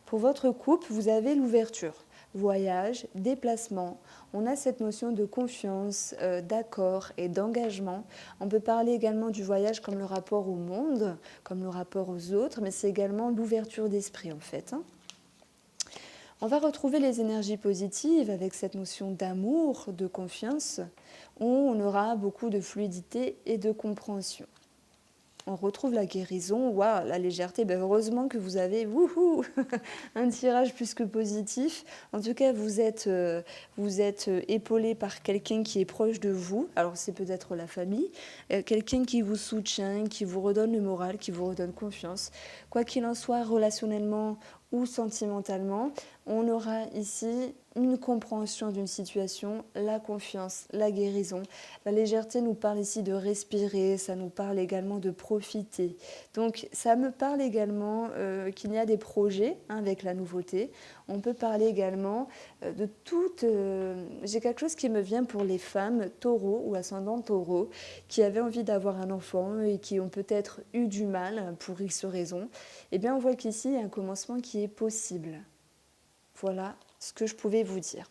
Pour votre couple, vous avez l'ouverture. Voyage, déplacement, on a cette notion de confiance, d'accord et d'engagement. On peut parler également du voyage comme le rapport au monde, comme le rapport aux autres, mais c'est également l'ouverture d'esprit en fait. On va retrouver les énergies positives avec cette notion d'amour, de confiance, où on aura beaucoup de fluidité et de compréhension. on retrouve la guérison, waouh, la légèreté. Ben heureusement que vous avez wouhou, un tirage plus que positif. En tout cas, vous êtes épaulé par quelqu'un qui est proche de vous. Alors, c'est peut-être la famille, quelqu'un qui vous soutient, qui vous redonne le moral, qui vous redonne confiance. Quoi qu'il en soit, relationnellement ou sentimentalement, on aura ici une compréhension d'une situation, la confiance, la guérison. La légèreté nous parle ici de respirer, ça nous parle également de profiter. Donc ça me parle également qu'il y a des projets avec la nouveauté. On peut parler également de toute... j'ai quelque chose qui me vient pour les femmes taureaux ou ascendants taureaux qui avaient envie d'avoir un enfant et qui ont peut-être eu du mal pour X raisons. Eh bien on voit qu'ici il y a un commencement qui est possible. Voilà ce que je pouvais vous dire.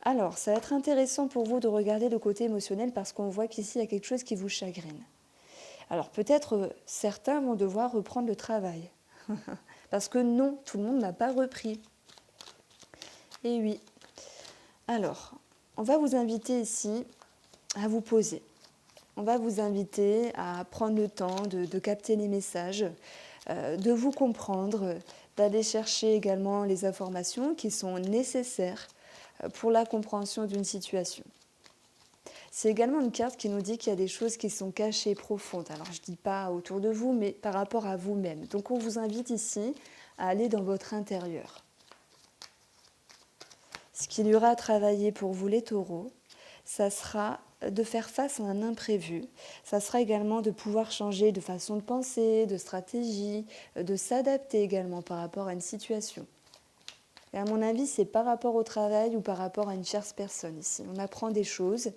Alors, ça va être intéressant pour vous de regarder le côté émotionnel parce qu'on voit qu'ici, il y a quelque chose qui vous chagrine. Alors, peut-être certains vont devoir reprendre le travail. Parce que non, tout le monde n'a pas repris. Et oui. Alors, on va vous inviter ici à vous poser. On va vous inviter à prendre le temps de capter les messages, de vous comprendre, d'aller chercher également les informations qui sont nécessaires pour la compréhension d'une situation. C'est également une carte qui nous dit qu'il y a des choses qui sont cachées, profondes. Alors je ne dis pas autour de vous, mais par rapport à vous-même. Donc on vous invite ici à aller dans votre intérieur. Ce qu'il y aura à travailler pour vous les taureaux, ça sera de faire face à un imprévu. Ça sera également de pouvoir changer de façon de penser, de stratégie, de s'adapter également par rapport à une situation. Et à mon avis, c'est par rapport au travail ou par rapport à une tierce personne ici. On apprend des choses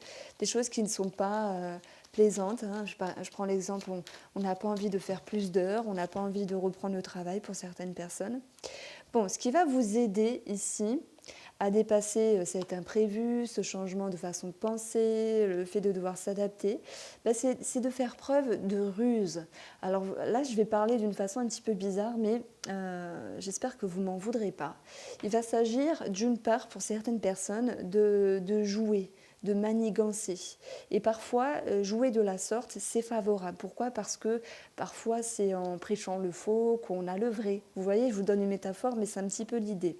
qui ne sont pas plaisantes. Hein. Je prends l'exemple, on n'a pas envie de faire plus d'heures, on n'a pas envie de reprendre le travail pour certaines personnes. Bon, ce qui va vous aider ici à dépasser cet imprévu, ce changement de façon de penser, le fait de devoir s'adapter, c'est de faire preuve de ruse. Alors là, je vais parler d'une façon un petit peu bizarre, mais j'espère que vous ne m'en voudrez pas. Il va s'agir d'une part, pour certaines personnes, de jouer, de manigancer. Et parfois, jouer de la sorte, c'est favorable. Pourquoi ? Parce que parfois, c'est en prêchant le faux qu'on a le vrai. Vous voyez, je vous donne une métaphore, mais c'est un petit peu l'idée.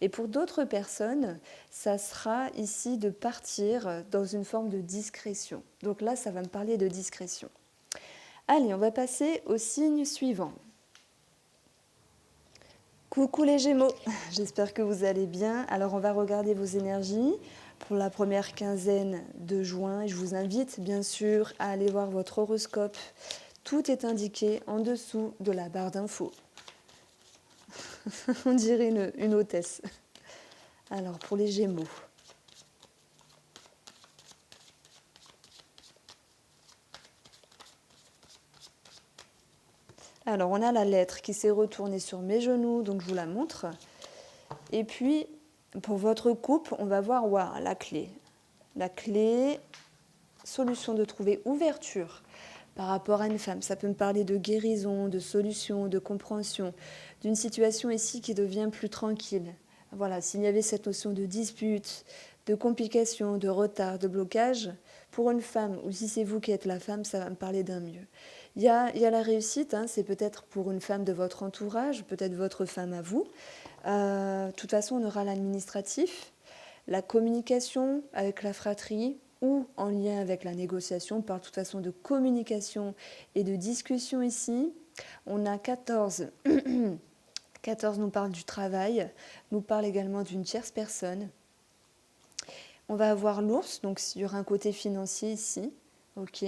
Et pour d'autres personnes, ça sera ici de partir dans une forme de discrétion. Donc là, ça va me parler de discrétion. Allez, on va passer au signe suivant. Coucou les Gémeaux, j'espère que vous allez bien. Alors on va regarder vos énergies pour la première quinzaine de juin. Je vous invite bien sûr à aller voir votre horoscope. Tout est indiqué en dessous de la barre d'infos. On dirait une hôtesse. Alors pour les Gémeaux. Alors on a la lettre qui s'est retournée sur mes genoux, donc je vous la montre. Et puis pour votre couple, on va voir la clé. La clé, solution de trouver ouverture par rapport à une femme. Ça peut me parler de guérison, de solution, de compréhension, d'une situation ici qui devient plus tranquille. Voilà, s'il y avait cette notion de dispute, de complication, de retard, de blocage, pour une femme, ou si c'est vous qui êtes la femme, ça va me parler d'un mieux. Il y a la réussite, hein, c'est peut-être pour une femme de votre entourage, peut-être votre femme à vous. De toute façon, on aura l'administratif, la communication avec la fratrie ou en lien avec la négociation. On parle de toute façon de communication et de discussion ici. On a 14. 14 nous parle du travail, nous parle également d'une tierce personne. On va avoir l'ours, donc il y aura un côté financier ici. Ok,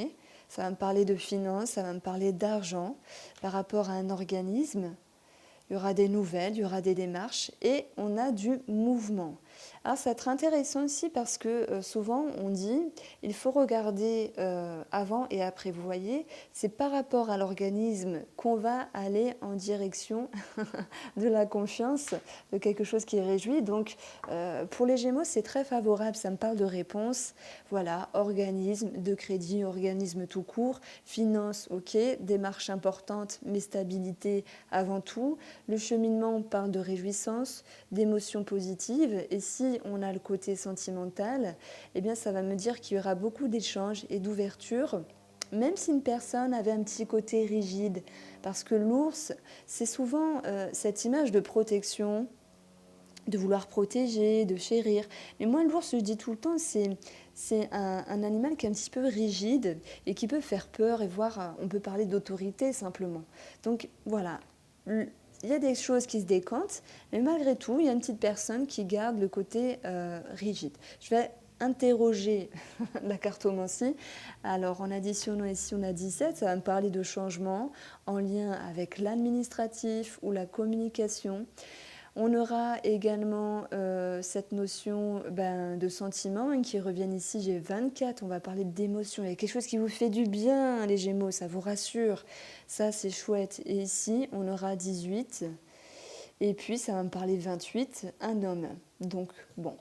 ça va me parler de finances, ça va me parler d'argent par rapport à un organisme. Il y aura des nouvelles, il y aura des démarches et on a du mouvement. Alors ça va être intéressant aussi parce que souvent on dit il faut regarder avant et après. Vous voyez, c'est par rapport à l'organisme qu'on va aller en direction de la confiance, de quelque chose qui réjouit. Donc pour les Gémeaux c'est très favorable, ça me parle de réponse. Voilà, organisme, de crédit, organisme tout court, finance, ok, démarche importante mais stabilité avant tout. Le cheminement, on parle de réjouissance, d'émotions positives. Et si on a le côté sentimental, eh bien, ça va me dire qu'il y aura beaucoup d'échanges et d'ouverture même si une personne avait un petit côté rigide, parce que l'ours, c'est souvent cette image de protection, de vouloir protéger, de chérir. Mais moi, l'ours, je dis tout le temps, c'est un animal qui est un petit peu rigide et qui peut faire peur et voir, on peut parler d'autorité simplement. Donc voilà, il y a des choses qui se décantent, mais malgré tout, il y a une petite personne qui garde le côté rigide. Je vais interroger la cartomancie. Alors en additionnant ici, on a 17, ça va me parler de changements en lien avec l'administratif ou la communication. On aura également cette notion de sentiment qui reviennent ici. J'ai 24, on va parler d'émotions. Il y a quelque chose qui vous fait du bien, les Gémeaux, ça vous rassure. Ça, c'est chouette. Et ici, on aura 18. Et puis, ça va me parler 28, un homme. Donc, bon,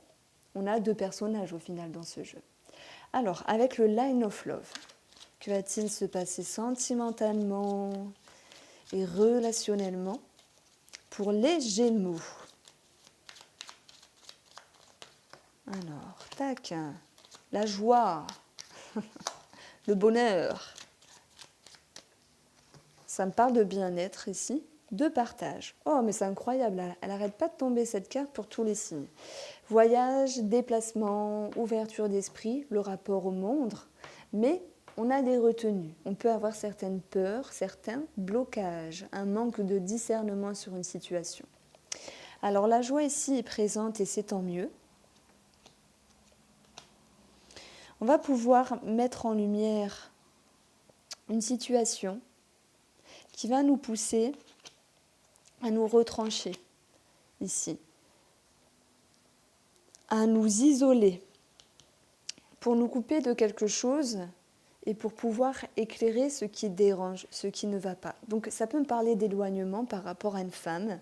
on a 2 personnages au final dans ce jeu. Alors, avec le Line of Love, que va-t-il se passer sentimentalement et relationnellement pour les Gémeaux? Alors, tac, la joie, le bonheur. Ça me parle de bien-être ici, de partage. Oh, mais c'est incroyable, elle n'arrête pas de tomber cette carte pour tous les signes. Voyage, déplacement, ouverture d'esprit, le rapport au monde, mais on a des retenues. On peut avoir certaines peurs, certains blocages, un manque de discernement sur une situation. Alors la joie ici est présente et c'est tant mieux. On va pouvoir mettre en lumière une situation qui va nous pousser à nous retrancher ici, à nous isoler pour nous couper de quelque chose et pour pouvoir éclairer ce qui dérange, ce qui ne va pas. Donc ça peut me parler d'éloignement par rapport à une femme,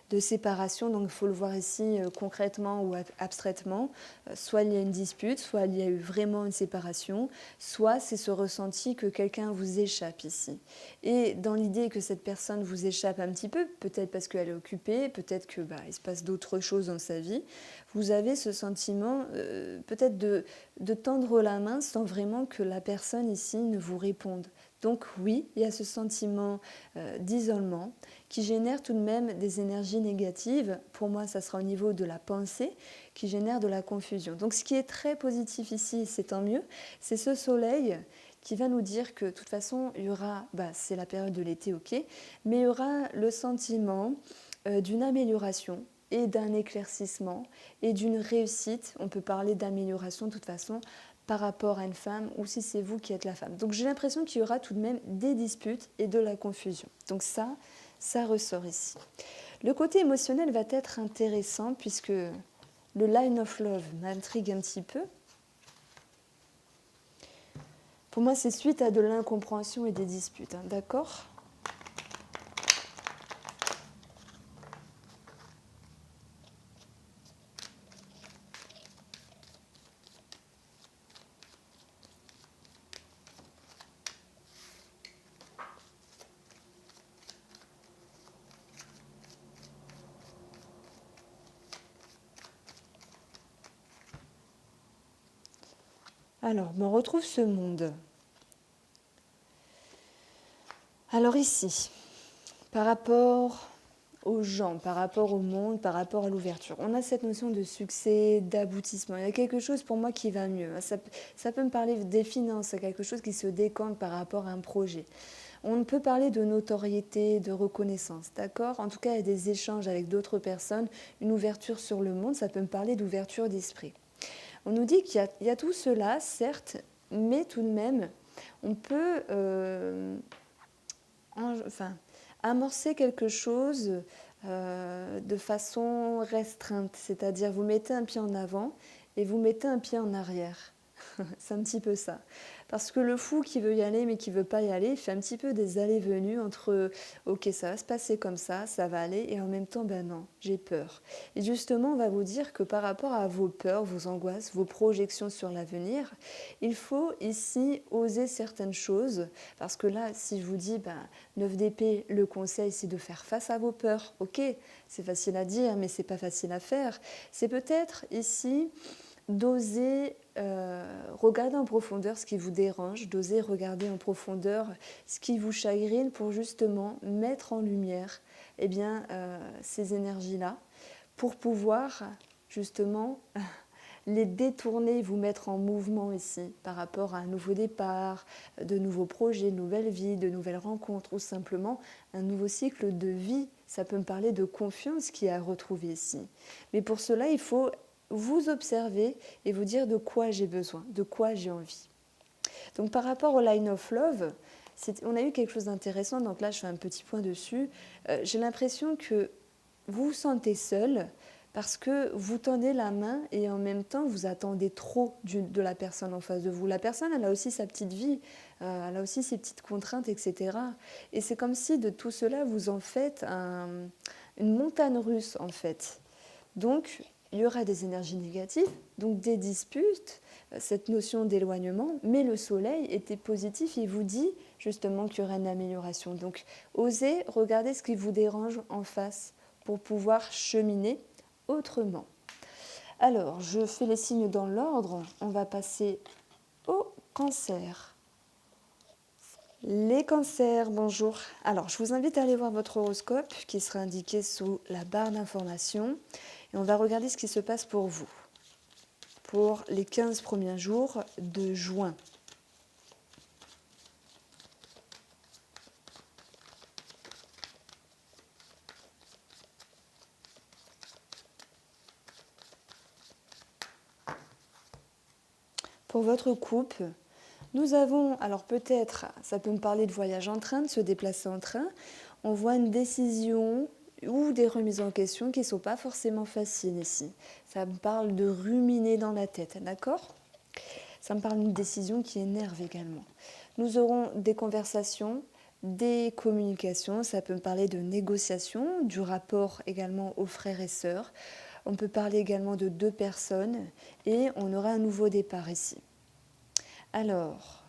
de séparation, donc il faut le voir ici concrètement ou abstraitement. Soit il y a une dispute, soit il y a eu vraiment une séparation, soit c'est ce ressenti que quelqu'un vous échappe ici. Et dans l'idée que cette personne vous échappe un petit peu, peut-être parce qu'elle est occupée, peut-être que il se passe d'autres choses dans sa vie, vous avez ce sentiment peut-être de tendre la main sans vraiment que la personne ici ne vous réponde. Donc oui, il y a ce sentiment d'isolement qui génère tout de même des énergies négatives. Pour moi, ça sera au niveau de la pensée qui génère de la confusion. Donc ce qui est très positif ici, c'est tant mieux, c'est ce soleil qui va nous dire que de toute façon, il y aura, c'est la période de l'été, ok, mais il y aura le sentiment d'une amélioration et d'un éclaircissement et d'une réussite. On peut parler d'amélioration de toute façon par rapport à une femme ou si c'est vous qui êtes la femme. Donc j'ai l'impression qu'il y aura tout de même des disputes et de la confusion. Donc ça ressort ici. Le côté émotionnel va être intéressant puisque le Line of Love m'intrigue un petit peu. Pour moi, c'est suite à de l'incompréhension et des disputes, d'accord ? Alors, on retrouve ce monde. Alors ici, par rapport aux gens, par rapport au monde, par rapport à l'ouverture, on a cette notion de succès, d'aboutissement. Il y a quelque chose pour moi qui va mieux. Ça peut me parler des finances, quelque chose qui se décante par rapport à un projet. On peut parler de notoriété, de reconnaissance, d'accord ? En tout cas, il y a des échanges avec d'autres personnes, une ouverture sur le monde, ça peut me parler d'ouverture d'esprit. On nous dit qu'il y a tout cela, certes, mais tout de même, on peut amorcer quelque chose de façon restreinte, c'est-à-dire vous mettez un pied en avant et vous mettez un pied en arrière. C'est un petit peu ça. Parce que le fou qui veut y aller mais qui ne veut pas y aller, il fait un petit peu des allées-venues entre ok, ça va se passer comme ça va aller, et en même temps, non, j'ai peur. Et justement, on va vous dire que par rapport à vos peurs, vos angoisses, vos projections sur l'avenir, il faut ici oser certaines choses. Parce que là, si je vous dis 9 d'épée, le conseil, c'est de faire face à vos peurs. Ok, c'est facile à dire, mais c'est pas facile à faire. C'est peut-être ici d'oser regardez en profondeur ce qui vous dérange, d'oser regarder en profondeur ce qui vous chagrine pour justement mettre en lumière ces énergies-là, pour pouvoir justement les détourner, vous mettre en mouvement ici par rapport à un nouveau départ, de nouveaux projets, de nouvelles vies, de nouvelles rencontres ou simplement un nouveau cycle de vie. Ça peut me parler de confiance qui est à retrouver ici. Mais pour cela, il faut vous observer et vous dire de quoi j'ai besoin, de quoi j'ai envie. Donc par rapport au Line of Love, on a eu quelque chose d'intéressant, donc là je fais un petit point dessus. J'ai l'impression que vous vous sentez seul parce que vous tendez la main et en même temps vous attendez trop de la personne en face de vous. La personne, elle a aussi sa petite vie, elle a aussi ses petites contraintes, etc. Et c'est comme si de tout cela vous en faites une montagne russe en fait. Donc il y aura des énergies négatives, donc des disputes, cette notion d'éloignement, mais le soleil était positif, il vous dit justement qu'il y aura une amélioration. Donc osez regarder ce qui vous dérange en face pour pouvoir cheminer autrement. Alors, je fais les signes dans l'ordre. On va passer au cancer. Les cancers, bonjour. Alors, je vous invite à aller voir votre horoscope qui sera indiqué sous la barre d'information. Et on va regarder ce qui se passe pour vous, pour les 15 premiers jours de juin. Pour votre couple, nous avons, alors peut-être, ça peut me parler de voyage en train, de se déplacer en train. On voit une décision ou des remises en question qui ne sont pas forcément faciles ici. Ça me parle de ruminer dans la tête, d'accord ? Ça me parle d'une décision qui énerve également. Nous aurons des conversations, des communications, ça peut me parler de négociations, du rapport également aux frères et sœurs. On peut parler également de 2 personnes et on aura un nouveau départ ici. Alors,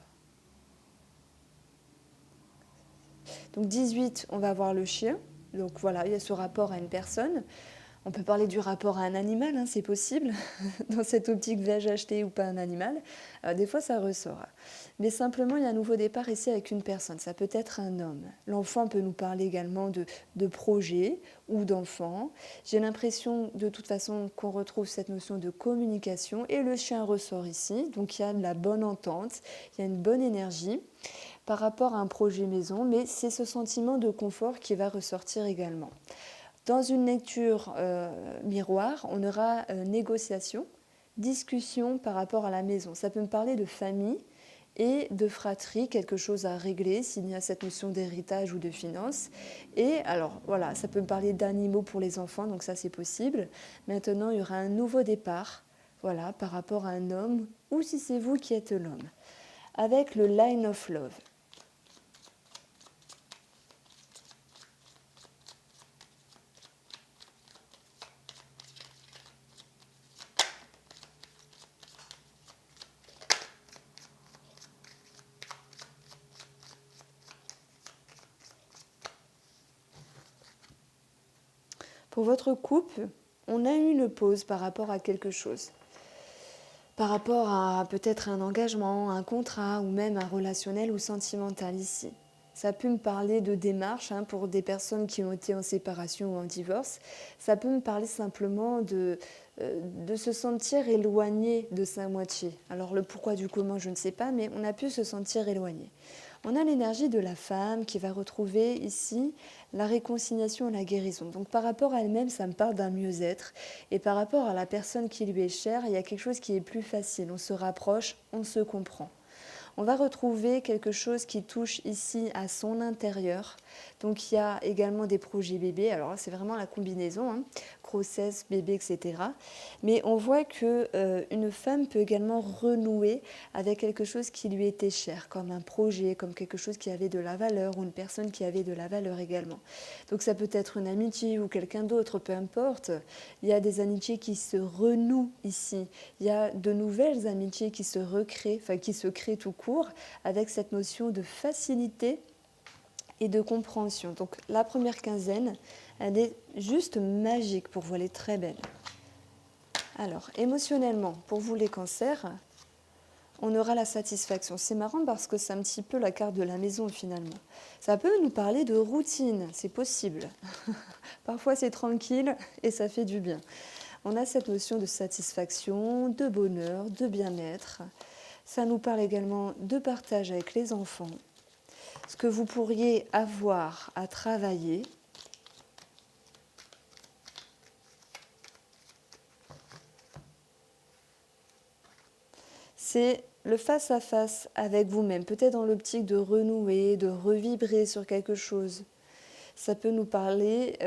donc 18, on va voir le chien. Donc voilà, il y a ce rapport à une personne. On peut parler du rapport à un animal, c'est possible. Dans cette optique, vais-je acheter ou pas un animal ? Des fois, ça ressort. Mais simplement, il y a un nouveau départ ici avec une personne. Ça peut être un homme. L'enfant peut nous parler également de projet ou d'enfant. J'ai l'impression, de toute façon, qu'on retrouve cette notion de communication. Et le chien ressort ici. Donc, il y a de la bonne entente, il y a une bonne énergie par rapport à un projet maison. Mais c'est ce sentiment de confort qui va ressortir également. Dans une lecture miroir, on aura négociation, discussion par rapport à la maison. Ça peut me parler de famille et de fratrie, quelque chose à régler s'il y a cette notion d'héritage ou de finance. Et alors voilà, ça peut me parler d'animaux pour les enfants, donc ça c'est possible. Maintenant, il y aura un nouveau départ, voilà, par rapport à un homme ou si c'est vous qui êtes l'homme. Avec le Line of Love. Pour votre couple, on a eu une pause par rapport à quelque chose. Par rapport à peut-être un engagement, un contrat ou même un relationnel ou sentimental ici. Ça peut me parler de démarche pour des personnes qui ont été en séparation ou en divorce. Ça peut me parler simplement de se sentir éloigné de sa moitié. Alors le pourquoi du comment, je ne sais pas, mais on a pu se sentir éloigné. On a l'énergie de la femme qui va retrouver ici la réconciliation et la guérison. Donc par rapport à elle-même, ça me parle d'un mieux-être. Et par rapport à la personne qui lui est chère, il y a quelque chose qui est plus facile. On se rapproche, on se comprend. On va retrouver quelque chose qui touche ici à son intérieur. Donc il y a également des projets bébés. Alors là, c'est vraiment la combinaison, grossesse, bébé, etc. Mais on voit que une femme peut également renouer avec quelque chose qui lui était cher, comme un projet, comme quelque chose qui avait de la valeur ou une personne qui avait de la valeur également. Donc ça peut être une amitié ou quelqu'un d'autre, peu importe. Il y a des amitiés qui se renouent ici. Il y a de nouvelles amitiés qui se recréent, enfin qui se créent tout court, avec cette notion de facilité et de compréhension. Donc la première quinzaine, elle est juste magique pour vous, elle est très belle. Alors, émotionnellement, pour vous les cancers, On aura la satisfaction. C'est marrant parce que c'est un petit peu la carte de la maison finalement. Ça peut nous parler de routine, c'est possible. Parfois c'est tranquille et ça fait du bien. On a cette notion de satisfaction, de bonheur, de bien-être. Ça nous parle également de partage avec les enfants. Ce que vous pourriez avoir à travailler. C'est le face-à-face avec vous-même, peut-être dans l'optique de renouer, de revibrer sur quelque chose. Ça peut nous parler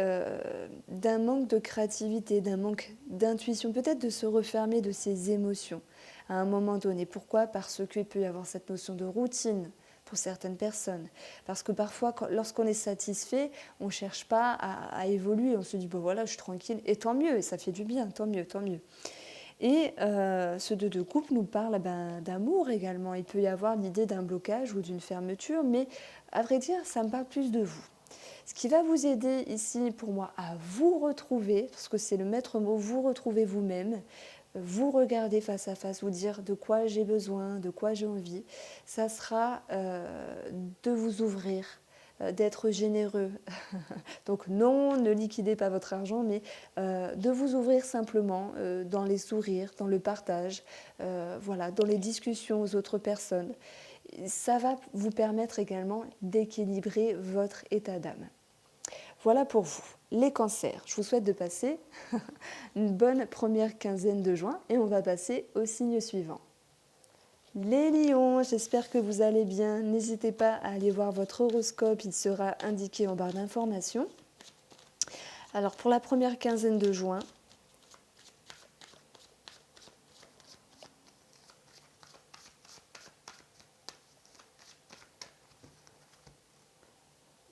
d'un manque de créativité, d'un manque d'intuition, peut-être de se refermer de ses émotions à un moment donné. Pourquoi? Parce qu'il peut y avoir cette notion de routine pour certaines personnes. Parce que parfois, lorsqu'on est satisfait, on ne cherche pas à évoluer. On se dit, bon voilà, je suis tranquille. Et tant mieux, et ça fait du bien, tant mieux, tant mieux. Et ce 2 de coupe nous parle d'amour également. Il peut y avoir l'idée d'un blocage ou d'une fermeture, mais à vrai dire, ça me parle plus de vous. Ce qui va vous aider ici, pour moi, à vous retrouver, parce que c'est le maître mot, vous retrouver vous-même, vous regarder face à face, vous dire de quoi j'ai besoin, de quoi j'ai envie, ça sera de vous ouvrir, d'être généreux. Donc non, ne liquidez pas votre argent, mais de vous ouvrir simplement dans les sourires, dans le partage, voilà, dans les discussions aux autres personnes. Ça va vous permettre également d'équilibrer votre état d'âme. Voilà pour vous, les cancers. Je vous souhaite de passer une bonne première quinzaine de juin et on va passer au signe suivant. Les lions, j'espère que vous allez bien. N'hésitez pas à aller voir votre horoscope, il sera indiqué en barre d'informations. Alors pour la première quinzaine de juin,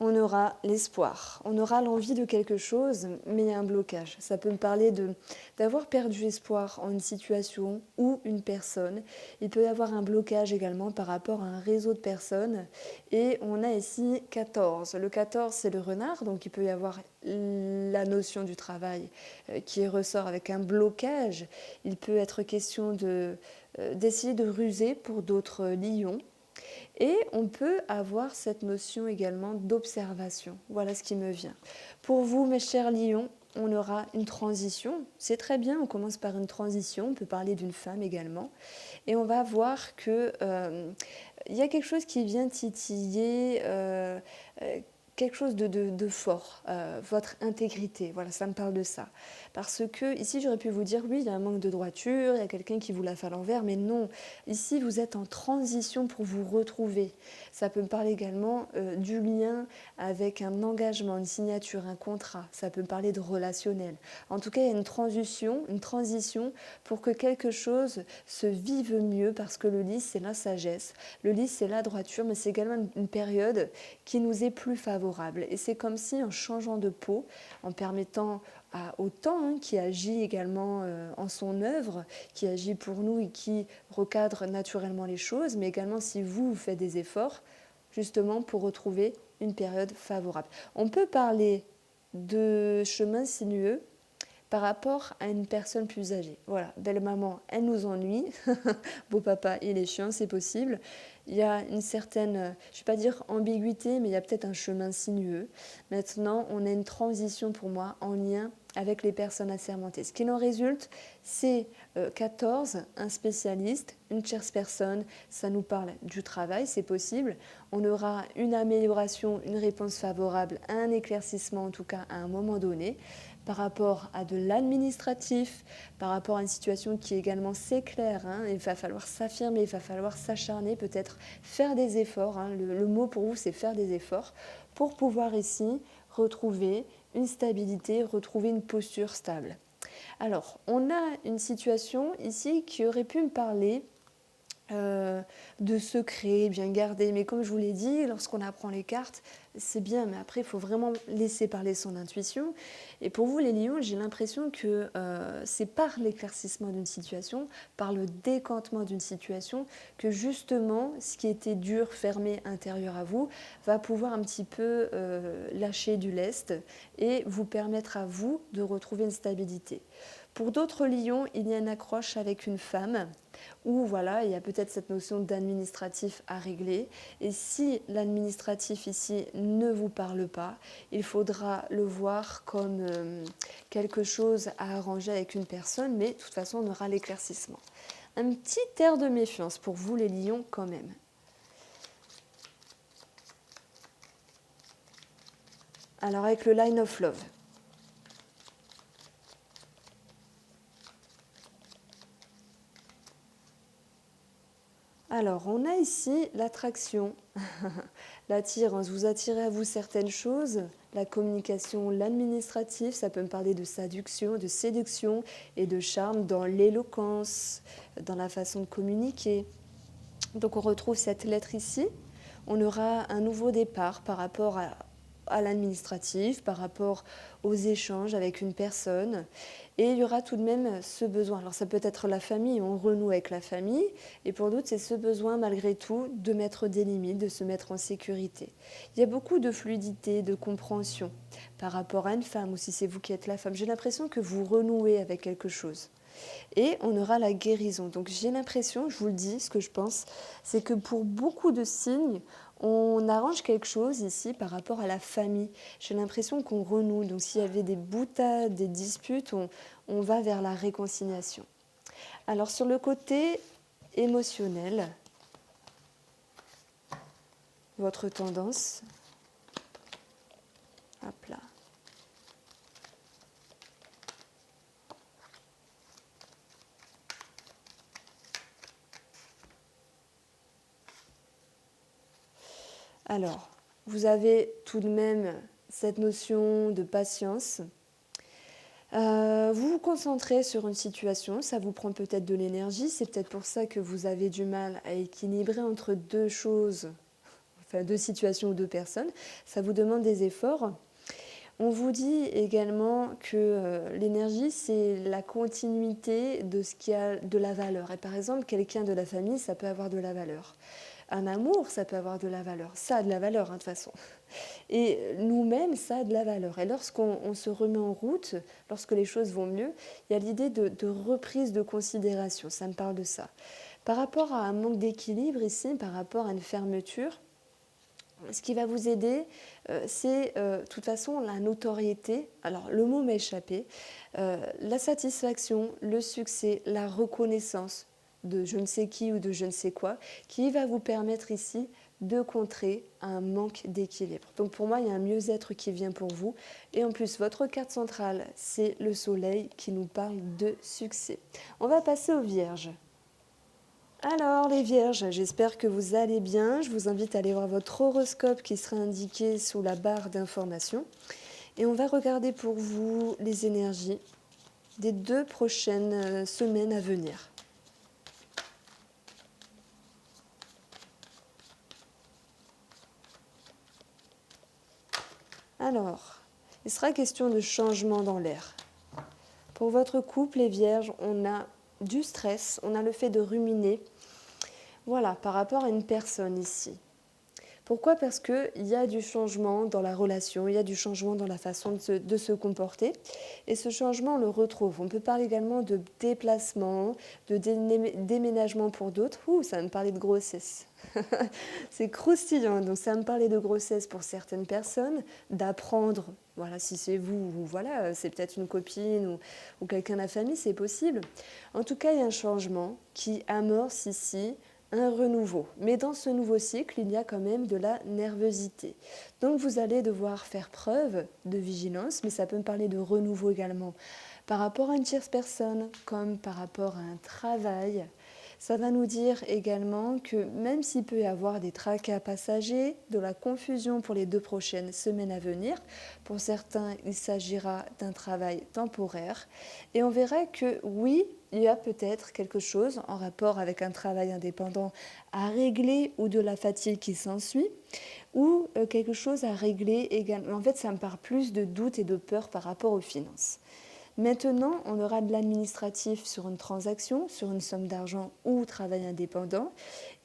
on aura l'espoir, on aura l'envie de quelque chose, mais il y a un blocage. Ça peut me parler d'avoir perdu espoir en une situation ou une personne. Il peut y avoir un blocage également par rapport à un réseau de personnes. Et on a ici 14. Le 14, c'est le renard, donc il peut y avoir la notion du travail qui ressort avec un blocage. Il peut être question d'essayer de ruser pour d'autres lions. Et on peut avoir cette notion également d'observation. Voilà ce qui me vient. Pour vous, mes chers lions, on aura une transition. C'est très bien, on commence par une transition. On peut parler d'une femme également. Et on va voir qu'il y a quelque chose qui vient titiller quelque chose de fort, votre intégrité. Voilà, ça me parle de ça. Parce que ici, j'aurais pu vous dire, oui, il y a un manque de droiture, il y a quelqu'un qui vous la fait à l'envers, mais non. Ici, vous êtes en transition pour vous retrouver. Ça peut me parler également du lien avec un engagement, une signature, un contrat. Ça peut me parler de relationnel. En tout cas, il y a une transition pour que quelque chose se vive mieux, parce que le lys, c'est la sagesse. Le lys, c'est la droiture, mais c'est également une période qui nous est plus favorable. Et c'est comme si, en changeant de peau, en permettant au temps qui agit également en son œuvre, qui agit pour nous et qui recadre naturellement les choses, mais également si vous faites des efforts, justement pour retrouver une période favorable. On peut parler de chemin sinueux par rapport à une personne plus âgée. Voilà, belle maman, elle nous ennuie, beau papa, il est chiant, c'est possible. Il y a une certaine, je ne vais pas dire ambiguïté, mais il y a peut-être un chemin sinueux. Maintenant, on a une transition pour moi en lien avec les personnes assermentées. Ce qu'il en résulte, c'est 14, un spécialiste, une tierce personne, ça nous parle du travail, c'est possible. On aura une amélioration, une réponse favorable, un éclaircissement en tout cas à un moment donné, par rapport à de l'administratif, par rapport à une situation qui également s'éclaire. Il va falloir s'affirmer, il va falloir s'acharner, peut-être faire des efforts. Le mot pour vous, c'est faire des efforts pour pouvoir ici retrouver une stabilité, retrouver une posture stable. Alors, on a une situation ici qui aurait pu me parler de secrets bien gardés. Mais comme je vous l'ai dit, lorsqu'on apprend les cartes, c'est bien, mais après, il faut vraiment laisser parler son intuition. Et pour vous, les lions, j'ai l'impression que c'est par l'éclaircissement d'une situation, par le décantement d'une situation, que justement, ce qui était dur, fermé, intérieur à vous, va pouvoir un petit peu lâcher du lest et vous permettre à vous de retrouver une stabilité. Pour d'autres lions, il y a une accroche avec une femme où voilà, il y a peut-être cette notion d'administratif à régler. Et si l'administratif ici ne vous parle pas, il faudra le voir comme quelque chose à arranger avec une personne, mais de toute façon, on aura l'éclaircissement. Un petit air de méfiance pour vous les lions quand même. Alors avec le line of love. Alors, on a ici l'attraction, l'attirance. Vous attirez à vous certaines choses, la communication, l'administratif, ça peut me parler de séduction et de charme dans l'éloquence, dans la façon de communiquer. Donc, on retrouve cette lettre ici. On aura un nouveau départ par rapport à l'administratif, par rapport aux échanges avec une personne. Et il y aura tout de même ce besoin. Alors ça peut être la famille, on renoue avec la famille. Et pour d'autres, c'est ce besoin malgré tout de mettre des limites, de se mettre en sécurité. Il y a beaucoup de fluidité, de compréhension par rapport à une femme ou si c'est vous qui êtes la femme. J'ai l'impression que vous renouez avec quelque chose. Et on aura la guérison. Donc j'ai l'impression, je vous le dis, ce que je pense, c'est que pour beaucoup de signes, on arrange quelque chose ici par rapport à la famille. J'ai l'impression qu'on renoue. Donc s'il y avait des boutades, des disputes, on va vers la réconciliation. Alors sur le côté émotionnel, votre tendance, hop là. Alors, vous avez tout de même cette notion de patience. Vous vous concentrez sur une situation, ça vous prend peut-être de l'énergie, c'est peut-être pour ça que vous avez du mal à équilibrer entre deux choses, enfin deux situations ou deux personnes, ça vous demande des efforts. On vous dit également que l'énergie, c'est la continuité de ce qui a de la valeur. Et par exemple, quelqu'un de la famille, ça peut avoir de la valeur. Un amour, ça peut avoir de la valeur. Ça a de la valeur, de toute façon. Et nous-mêmes, ça a de la valeur. Et lorsqu'on se remet en route, lorsque les choses vont mieux, il y a l'idée de reprise de considération. Ça me parle de ça. Par rapport à un manque d'équilibre ici, par rapport à une fermeture, ce qui va vous aider, c'est de toute façon la notoriété. Alors le mot m'a échappé. La satisfaction, le succès, la reconnaissance de je ne sais qui ou de je ne sais quoi, qui va vous permettre ici de contrer un manque d'équilibre. Donc pour moi, il y a un mieux-être qui vient pour vous. Et en plus, votre carte centrale, c'est le soleil qui nous parle de succès. On va passer aux vierges. Alors les vierges, j'espère que vous allez bien. Je vous invite à aller voir votre horoscope qui sera indiqué sous la barre d'information. Et on va regarder pour vous les énergies des 2 prochaines semaines à venir. Alors, il sera question de changement dans l'air. Pour votre couple, les vierges, on a du stress, on a le fait de ruminer. Voilà, par rapport à une personne ici. Pourquoi ? Parce qu'il y a du changement dans la relation, il y a du changement dans la façon de se comporter. Et ce changement, on le retrouve. On peut parler également de déplacement, de déménagement pour d'autres. Ouh, ça va me parler de grossesse. C'est croustillant. Donc ça va me parler de grossesse pour certaines personnes, d'apprendre. Voilà, si c'est vous, ou voilà, c'est peut-être une copine ou quelqu'un de la famille, c'est possible. En tout cas, il y a un changement qui amorce ici un renouveau. Mais dans ce nouveau cycle, il y a quand même de la nervosité. Donc vous allez devoir faire preuve de vigilance, mais ça peut me parler de renouveau également. Par rapport à une tierce personne, comme par rapport à un travail, ça va nous dire également que même s'il peut y avoir des tracas passagers, de la confusion pour les 2 prochaines semaines à venir, pour certains, il s'agira d'un travail temporaire. Et on verra que oui, il y a peut-être quelque chose en rapport avec un travail indépendant à régler ou de la fatigue qui s'ensuit, ou quelque chose à régler également. En fait, ça me parle plus de doute et de peur par rapport aux finances. Maintenant, on aura de l'administratif sur une transaction, sur une somme d'argent ou travail indépendant.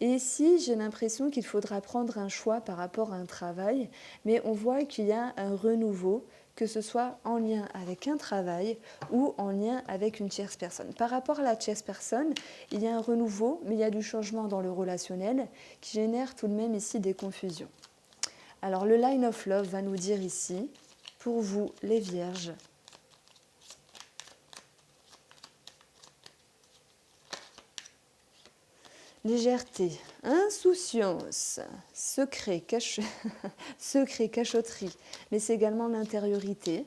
Et ici, j'ai l'impression qu'il faudra prendre un choix par rapport à un travail, mais on voit qu'il y a un renouveau, que ce soit en lien avec un travail ou en lien avec une tierce personne. Par rapport à la tierce personne, il y a un renouveau, mais il y a du changement dans le relationnel qui génère tout de même ici des confusions. Alors le line of love va nous dire ici, pour vous les vierges, légèreté, insouciance, secret, secret, cachotterie, mais c'est également l'intériorité,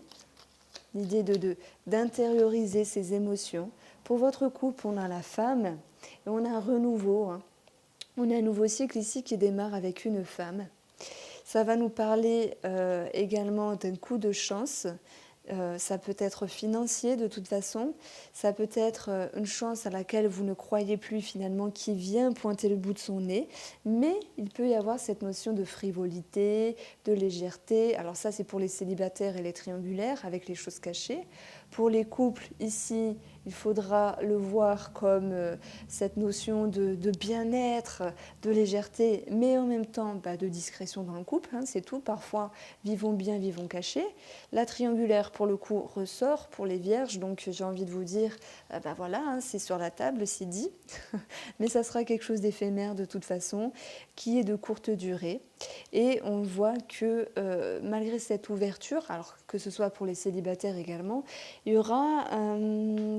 l'idée d'intérioriser ses émotions. Pour votre couple, on a la femme et on a un renouveau. On a un nouveau cycle ici qui démarre avec une femme. Ça va nous parler également d'un coup de chance. Ça peut être financier de toute façon, ça peut être une chance à laquelle vous ne croyez plus finalement qui vient pointer le bout de son nez, mais il peut y avoir cette notion de frivolité, de légèreté. Alors ça c'est pour les célibataires et les triangulaires avec les choses cachées. Pour les couples ici, il faudra le voir comme cette notion de bien-être, de légèreté, mais en même temps de discrétion dans le couple, c'est tout. Parfois, vivons bien, vivons cachés. La triangulaire, pour le coup, ressort pour les vierges, donc j'ai envie de vous dire, voilà, c'est sur la table, c'est dit, mais ça sera quelque chose d'éphémère de toute façon, qui est de courte durée. Et on voit que malgré cette ouverture, alors que ce soit pour les célibataires également, il y aura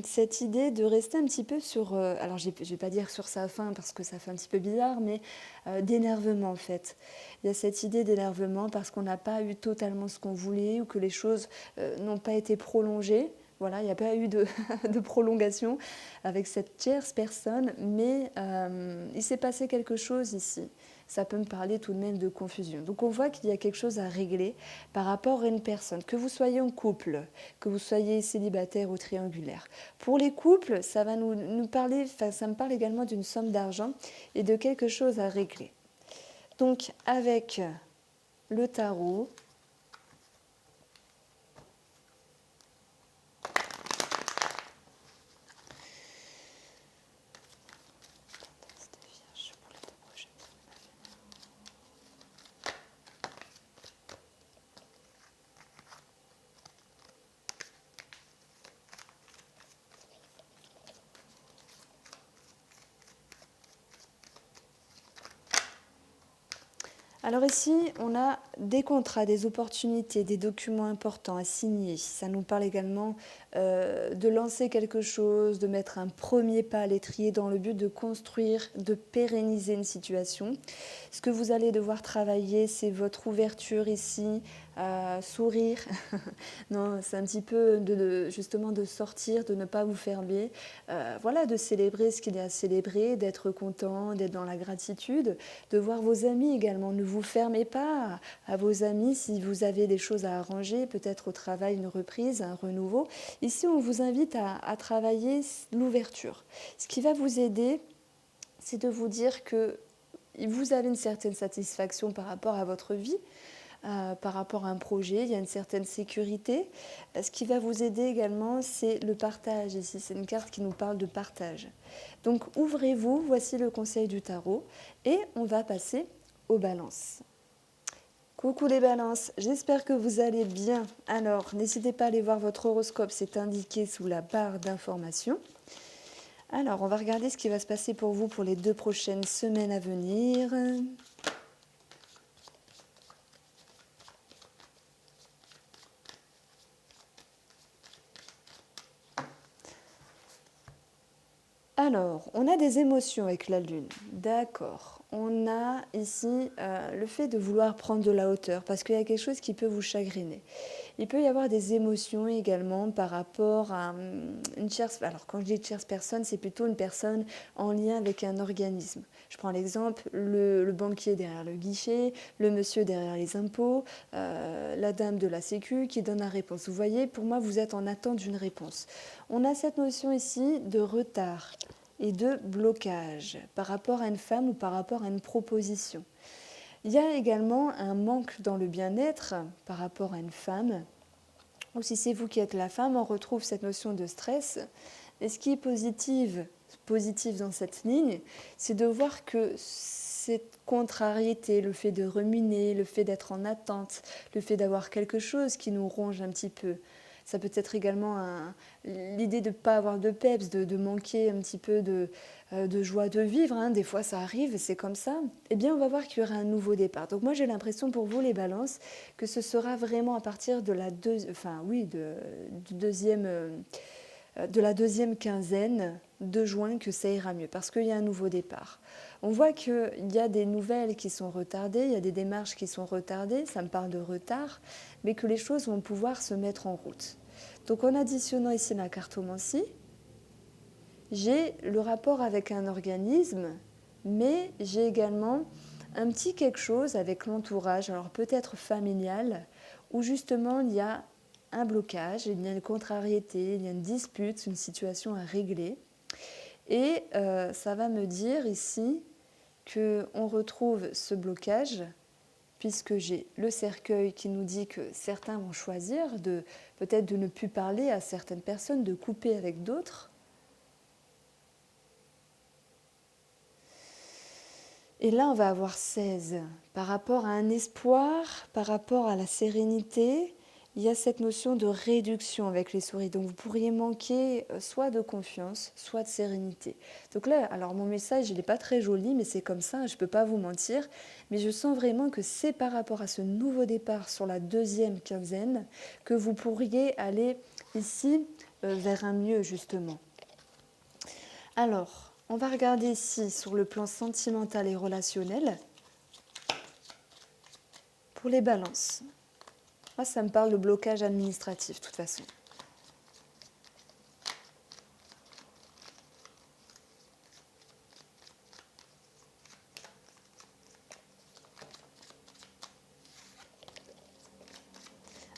cette idée de rester un petit peu sur, alors je ne vais pas dire sur sa faim parce que ça fait un petit peu bizarre, mais d'énervement en fait. Il y a cette idée d'énervement parce qu'on n'a pas eu totalement ce qu'on voulait ou que les choses n'ont pas été prolongées. Voilà, il n'y a pas eu de, de prolongation avec cette tierce personne, mais il s'est passé quelque chose ici. Ça peut me parler tout de même de confusion. Donc on voit qu'il y a quelque chose à régler par rapport à une personne, que vous soyez en couple, que vous soyez célibataire ou triangulaire. Pour les couples, ça va nous parler, ça me parle également d'une somme d'argent et de quelque chose à régler. Donc avec le tarot, alors ici, on a des contrats, des opportunités, des documents importants à signer. Ça nous parle également de lancer quelque chose, de mettre un premier pas à l'étrier dans le but de construire, de pérenniser une situation. Ce que vous allez devoir travailler, c'est votre ouverture ici, sourire. Non, c'est un petit peu justement de sortir, de ne pas vous fermer. Voilà, de célébrer ce qu'il y a à célébrer, d'être content, d'être dans la gratitude, de voir vos amis également. Ne vous fermez pas à vos amis si vous avez des choses à arranger, peut-être au travail, une reprise, un renouveau. Ici, on vous invite à travailler l'ouverture. Ce qui va vous aider, c'est de vous dire que vous avez une certaine satisfaction par rapport à votre vie, par rapport à un projet, il y a une certaine sécurité. Ce qui va vous aider également, c'est le partage. Ici, c'est une carte qui nous parle de partage. Donc, ouvrez-vous, voici le conseil du tarot, et on va passer aux balances. Coucou les balances, j'espère que vous allez bien. Alors, n'hésitez pas à aller voir votre horoscope, c'est indiqué sous la barre d'information. Alors, on va regarder ce qui va se passer pour vous pour les 2 prochaines semaines à venir. Alors, on a des émotions avec la Lune, d'accord. On a ici le fait de vouloir prendre de la hauteur parce qu'il y a quelque chose qui peut vous chagriner. Il peut y avoir des émotions également par rapport à une tierce... Alors, quand je dis tierce personne, c'est plutôt une personne en lien avec un organisme. Je prends l'exemple, le banquier derrière le guichet, le monsieur derrière les impôts, la dame de la sécu qui donne la réponse. Vous voyez, pour moi, vous êtes en attente d'une réponse. On a cette notion ici de retard et de blocage par rapport à une femme ou par rapport à une proposition. Il y a également un manque dans le bien-être par rapport à une femme. Ou si c'est vous qui êtes la femme, on retrouve cette notion de stress. Et ce qui est positif dans cette ligne, c'est de voir que cette contrariété, le fait de ruminer, le fait d'être en attente, le fait d'avoir quelque chose qui nous ronge un petit peu. Ça peut être également l'idée de ne pas avoir de peps, de manquer un petit peu de joie de vivre. Hein. Des fois, ça arrive, c'est comme ça. Eh bien, on va voir qu'il y aura un nouveau départ. Donc moi, j'ai l'impression pour vous, les balances, que ce sera vraiment à partir de la, de la deuxième quinzaine de juin que ça ira mieux, parce qu'il y a un nouveau départ. On voit qu'il y a des nouvelles qui sont retardées, il y a des démarches qui sont retardées, ça me parle de retard, mais que les choses vont pouvoir se mettre en route. Donc en additionnant ici la cartomancie, j'ai le rapport avec un organisme, mais j'ai également un petit quelque chose avec l'entourage, alors peut-être familial, où justement il y a un blocage, il y a une contrariété, il y a une dispute, une situation à régler. Et ça va me dire ici qu'on retrouve ce blocage, puisque j'ai le cercueil qui nous dit que certains vont choisir peut-être de ne plus parler à certaines personnes, de couper avec d'autres. Et là, on va avoir 16. Par rapport à un espoir, par rapport à la sérénité, il y a cette notion de réduction avec les souris. Donc, vous pourriez manquer soit de confiance, soit de sérénité. Donc là, alors mon message, il n'est pas très joli, mais c'est comme ça, je ne peux pas vous mentir. Mais je sens vraiment que c'est par rapport à ce nouveau départ sur la deuxième quinzaine que vous pourriez aller ici vers un mieux, justement. Alors, on va regarder ici sur le plan sentimental et relationnel pour les balances. Moi, ça me parle de blocage administratif, de toute façon.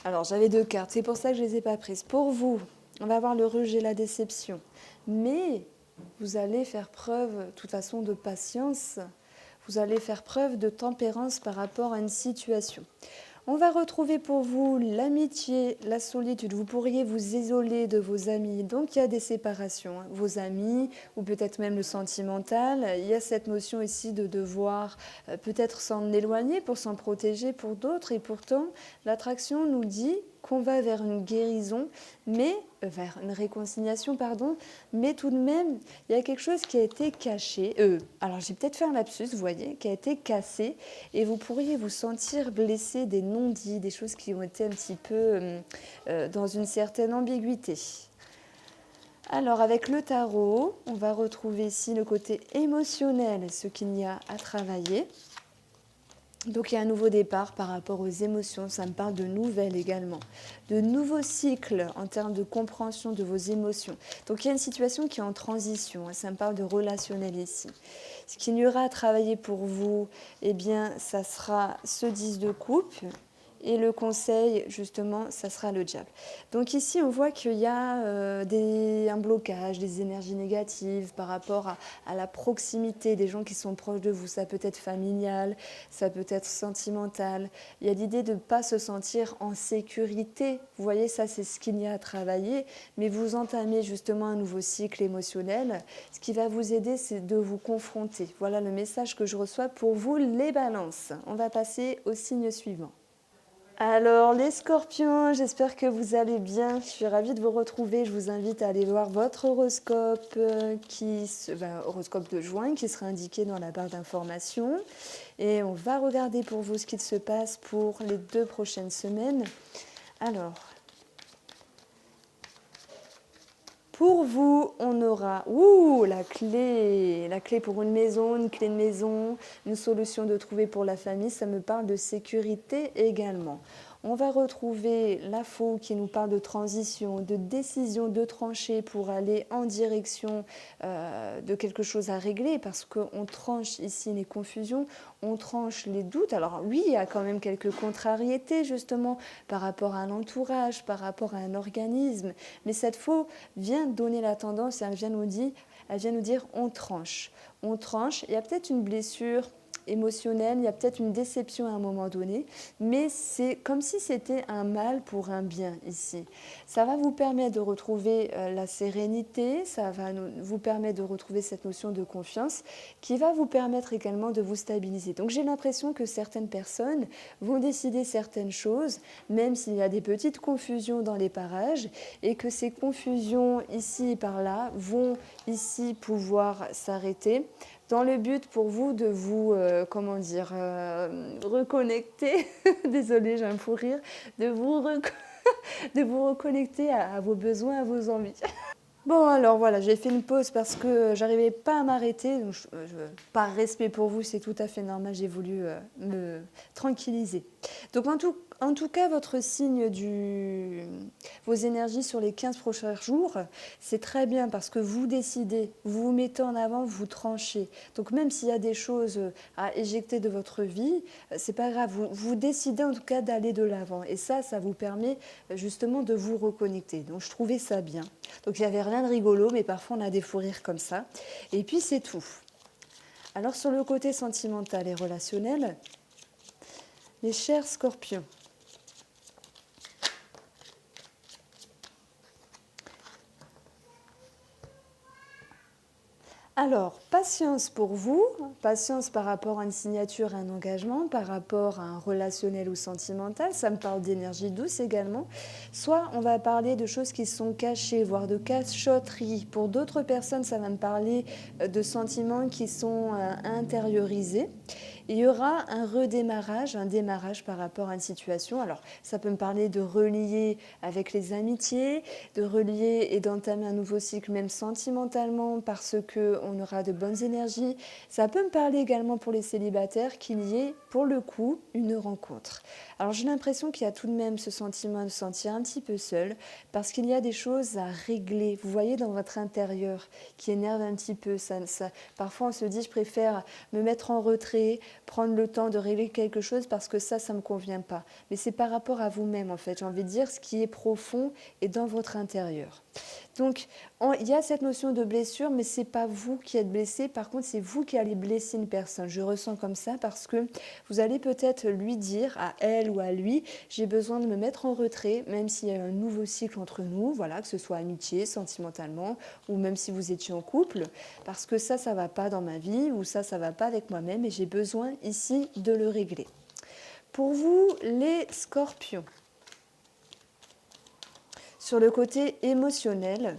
Alors, j'avais 2 cartes, c'est pour ça que je ne les ai pas prises. Pour vous, on va avoir le rejet, la déception. Mais vous allez faire preuve, de toute façon, de patience. Vous allez faire preuve de tempérance par rapport à une situation. On va retrouver pour vous l'amitié, la solitude. Vous pourriez vous isoler de vos amis. Donc il y a des séparations. Hein. Vos amis ou peut-être même le sentimental. Il y a cette notion ici de devoir peut-être s'en éloigner pour s'en protéger pour d'autres. Et pourtant, l'attraction nous dit qu'on va vers une guérison, mais vers une réconciliation, pardon, mais tout de même, il y a quelque chose qui a été caché. Alors j'ai peut-être fait un lapsus, vous voyez, qui a été cassé, et vous pourriez vous sentir blessé des non-dits, des choses qui ont été un petit peu dans une certaine ambiguïté. Alors avec le tarot, on va retrouver ici le côté émotionnel, ce qu'il y a à travailler. Donc il y a un nouveau départ par rapport aux émotions, ça me parle de nouvelles également, de nouveaux cycles en termes de compréhension de vos émotions. Donc il y a une situation qui est en transition, ça me parle de relationnel ici. Ce qu'il y aura à travailler pour vous, eh bien ça sera ce 10 de coupe. Et le conseil, justement, ça sera le diable. Donc ici, on voit qu'il y a un blocage, des énergies négatives par rapport à la proximité des gens qui sont proches de vous. Ça peut être familial, ça peut être sentimental. Il y a l'idée de ne pas se sentir en sécurité. Vous voyez, ça, c'est ce qu'il y a à travailler. Mais vous entamez justement un nouveau cycle émotionnel. Ce qui va vous aider, c'est de vous confronter. Voilà le message que je reçois pour vous, les balances. On va passer au signe suivant. Alors les scorpions, j'espère que vous allez bien, je suis ravie de vous retrouver, je vous invite à aller voir votre horoscope, horoscope de juin qui sera indiqué dans la barre d'information et on va regarder pour vous ce qu'il se passe pour les 2 prochaines semaines. Alors, pour vous, on aura la clé pour une maison, une clé de maison, une solution de trouver pour la famille. Ça me parle de sécurité également. On va retrouver la faux qui nous parle de transition, de décision, de trancher pour aller en direction de quelque chose à régler parce qu'on tranche ici les confusions, on tranche les doutes. Alors oui, il y a quand même quelques contrariétés justement par rapport à l'entourage, par rapport à un organisme, mais cette faux vient donner la tendance et elle vient nous dire on tranche. On tranche, il y a peut-être une blessure émotionnel, il y a peut-être une déception à un moment donné, mais c'est comme si c'était un mal pour un bien ici. Ça va vous permettre de retrouver la sérénité, ça va vous permettre de retrouver cette notion de confiance qui va vous permettre également de vous stabiliser. Donc j'ai l'impression que certaines personnes vont décider certaines choses, même s'il y a des petites confusions dans les parages, et que ces confusions ici et par là vont ici pouvoir s'arrêter dans le but pour vous de vous, reconnecter, désolée, j'ai un fou rire, de vous, de vous reconnecter à vos besoins, à vos envies. Bon, alors voilà, j'ai fait une pause parce que j'arrivais pas à m'arrêter. Donc par respect pour vous, c'est tout à fait normal. J'ai voulu me tranquilliser. Donc en tout cas, votre signe vos énergies sur les 15 prochains jours, c'est très bien parce que vous décidez, vous vous mettez en avant, vous tranchez. Donc même s'il y a des choses à éjecter de votre vie, c'est pas grave. Vous décidez en tout cas d'aller de l'avant. Et ça vous permet justement de vous reconnecter. Donc je trouvais ça bien. Donc il n'y avait rien de rigolo, mais parfois on a des fous rires comme ça. Et puis c'est tout. Alors sur le côté sentimental et relationnel, mes chers scorpions, alors, patience pour vous, patience par rapport à une signature, un engagement, par rapport à un relationnel ou sentimental, ça me parle d'énergie douce également. Soit on va parler de choses qui sont cachées, voire de cachotterie. Pour d'autres personnes, ça va me parler de sentiments qui sont intériorisés. Il y aura un redémarrage, un démarrage par rapport à une situation. Alors, ça peut me parler de relier avec les amitiés, de relier et d'entamer un nouveau cycle, même sentimentalement, parce qu'on aura de bonnes énergies. Ça peut me parler également pour les célibataires qu'il y ait, pour le coup, une rencontre. Alors, j'ai l'impression qu'il y a tout de même ce sentiment de se sentir un petit peu seul, parce qu'il y a des choses à régler, vous voyez, dans votre intérieur, qui énervent un petit peu. Parfois, on se dit, je préfère me mettre en retrait, prendre le temps de régler quelque chose parce que ça ne me convient pas. Mais c'est par rapport à vous-même, en fait. J'ai envie de dire ce qui est profond et dans votre intérieur. Donc, il y a cette notion de blessure, mais ce n'est pas vous qui êtes blessé. Par contre, c'est vous qui allez blesser une personne. Je ressens comme ça parce que vous allez peut-être lui dire à elle ou à lui, j'ai besoin de me mettre en retrait, même s'il y a un nouveau cycle entre nous, voilà, que ce soit amitié, sentimentalement, ou même si vous étiez en couple, parce que ça ne va pas dans ma vie, ou ça ne va pas avec moi-même, et j'ai besoin ici de le régler. Pour vous, les scorpions, sur le côté émotionnel,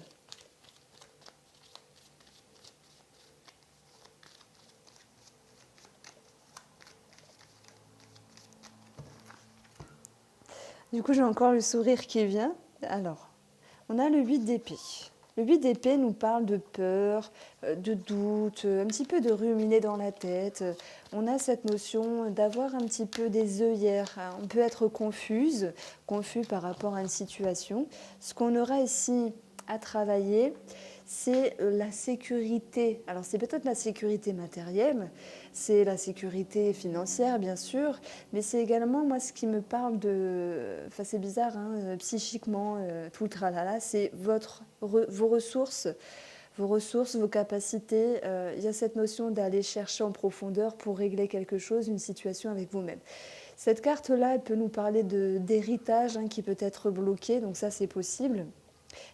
du coup j'ai encore le sourire qui vient. Alors, on a le 8 d'épée. Le 8 d'épée nous parle de peur, de doute, un petit peu de ruminer dans la tête. On a cette notion d'avoir un petit peu des œillères. On peut être confus par rapport à une situation. Ce qu'on aura ici à travailler, c'est la sécurité. Alors c'est peut-être la sécurité matérielle, c'est la sécurité financière bien sûr, mais c'est également moi ce qui me parle de, enfin c'est bizarre, hein, psychiquement, tout le tralala, c'est vos ressources, vos capacités. Il y a cette notion d'aller chercher en profondeur pour régler quelque chose, une situation avec vous-même. Cette carte-là, elle peut nous parler d'héritage qui peut être bloqué, donc ça c'est possible.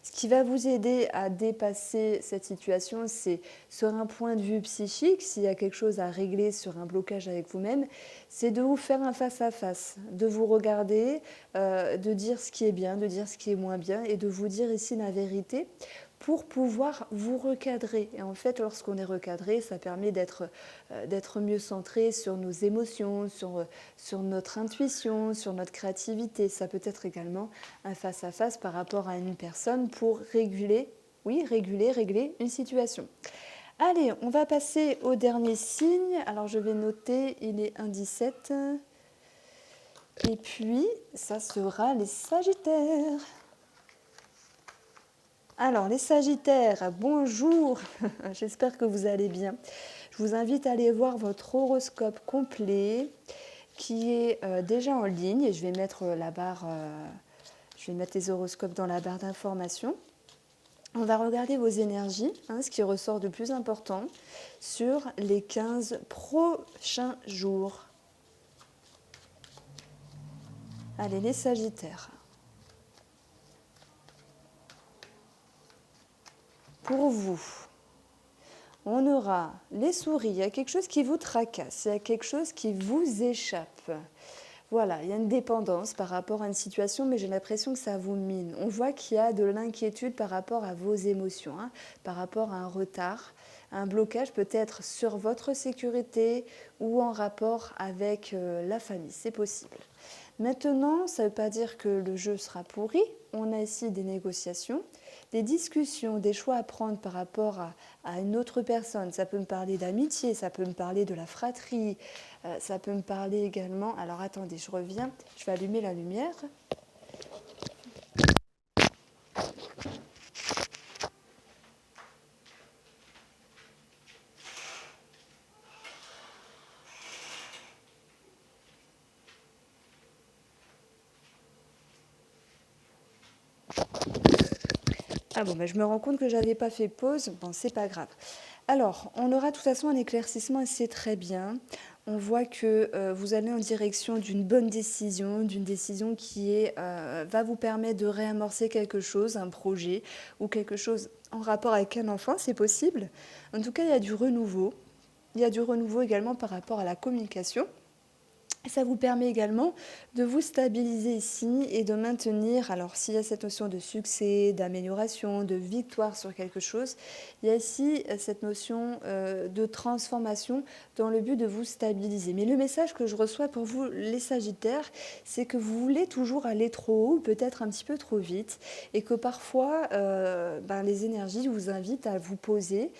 Ce qui va vous aider à dépasser cette situation, c'est sur un point de vue psychique, s'il y a quelque chose à régler sur un blocage avec vous-même, c'est de vous faire un face-à-face, de vous regarder, de dire ce qui est bien, de dire ce qui est moins bien et de vous dire ici la vérité pour pouvoir vous recadrer. Et en fait, lorsqu'on est recadré, ça permet d'être mieux centré sur nos émotions, sur notre intuition, sur notre créativité. Ça peut être également un face-à-face par rapport à une personne pour régler une situation. Allez, on va passer au dernier signe. Alors, je vais noter, il est 1,17. Et puis, ça sera les Sagittaires. Alors, les Sagittaires, bonjour, j'espère que vous allez bien. Je vous invite à aller voir votre horoscope complet qui est déjà en ligne et je vais mettre les horoscopes dans la barre d'information. On va regarder vos énergies, ce qui ressort de plus important, sur les 15 prochains jours. Allez, les Sagittaires. Pour vous, on aura les souris. Il y a quelque chose qui vous tracasse, il y a quelque chose qui vous échappe. Voilà, il y a une dépendance par rapport à une situation, mais j'ai l'impression que ça vous mine. On voit qu'il y a de l'inquiétude par rapport à vos émotions, par rapport à un retard, un blocage peut-être sur votre sécurité ou en rapport avec la famille, c'est possible. Maintenant, ça ne veut pas dire que le jeu sera pourri. On a ici des négociations, des discussions, des choix à prendre par rapport à une autre personne. Ça peut me parler d'amitié, ça peut me parler de la fratrie, ça peut me parler également... Alors attendez, je reviens, je vais allumer la lumière. Ah bon, je me rends compte que je n'avais pas fait pause. Bon, c'est pas grave. Alors, on aura de toute façon un éclaircissement et c'est très bien. On voit que vous allez en direction d'une bonne décision, d'une décision qui va vous permettre de réamorcer quelque chose, un projet ou quelque chose en rapport avec un enfant, c'est possible. En tout cas, il y a du renouveau. Il y a du renouveau également par rapport à la communication. Ça vous permet également de vous stabiliser ici et de maintenir, alors s'il y a cette notion de succès, d'amélioration, de victoire sur quelque chose, il y a ici cette notion de transformation dans le but de vous stabiliser. Mais le message que je reçois pour vous, les Sagittaires, c'est que vous voulez toujours aller trop haut, peut-être un petit peu trop vite, et que parfois les énergies vous invitent à vous poser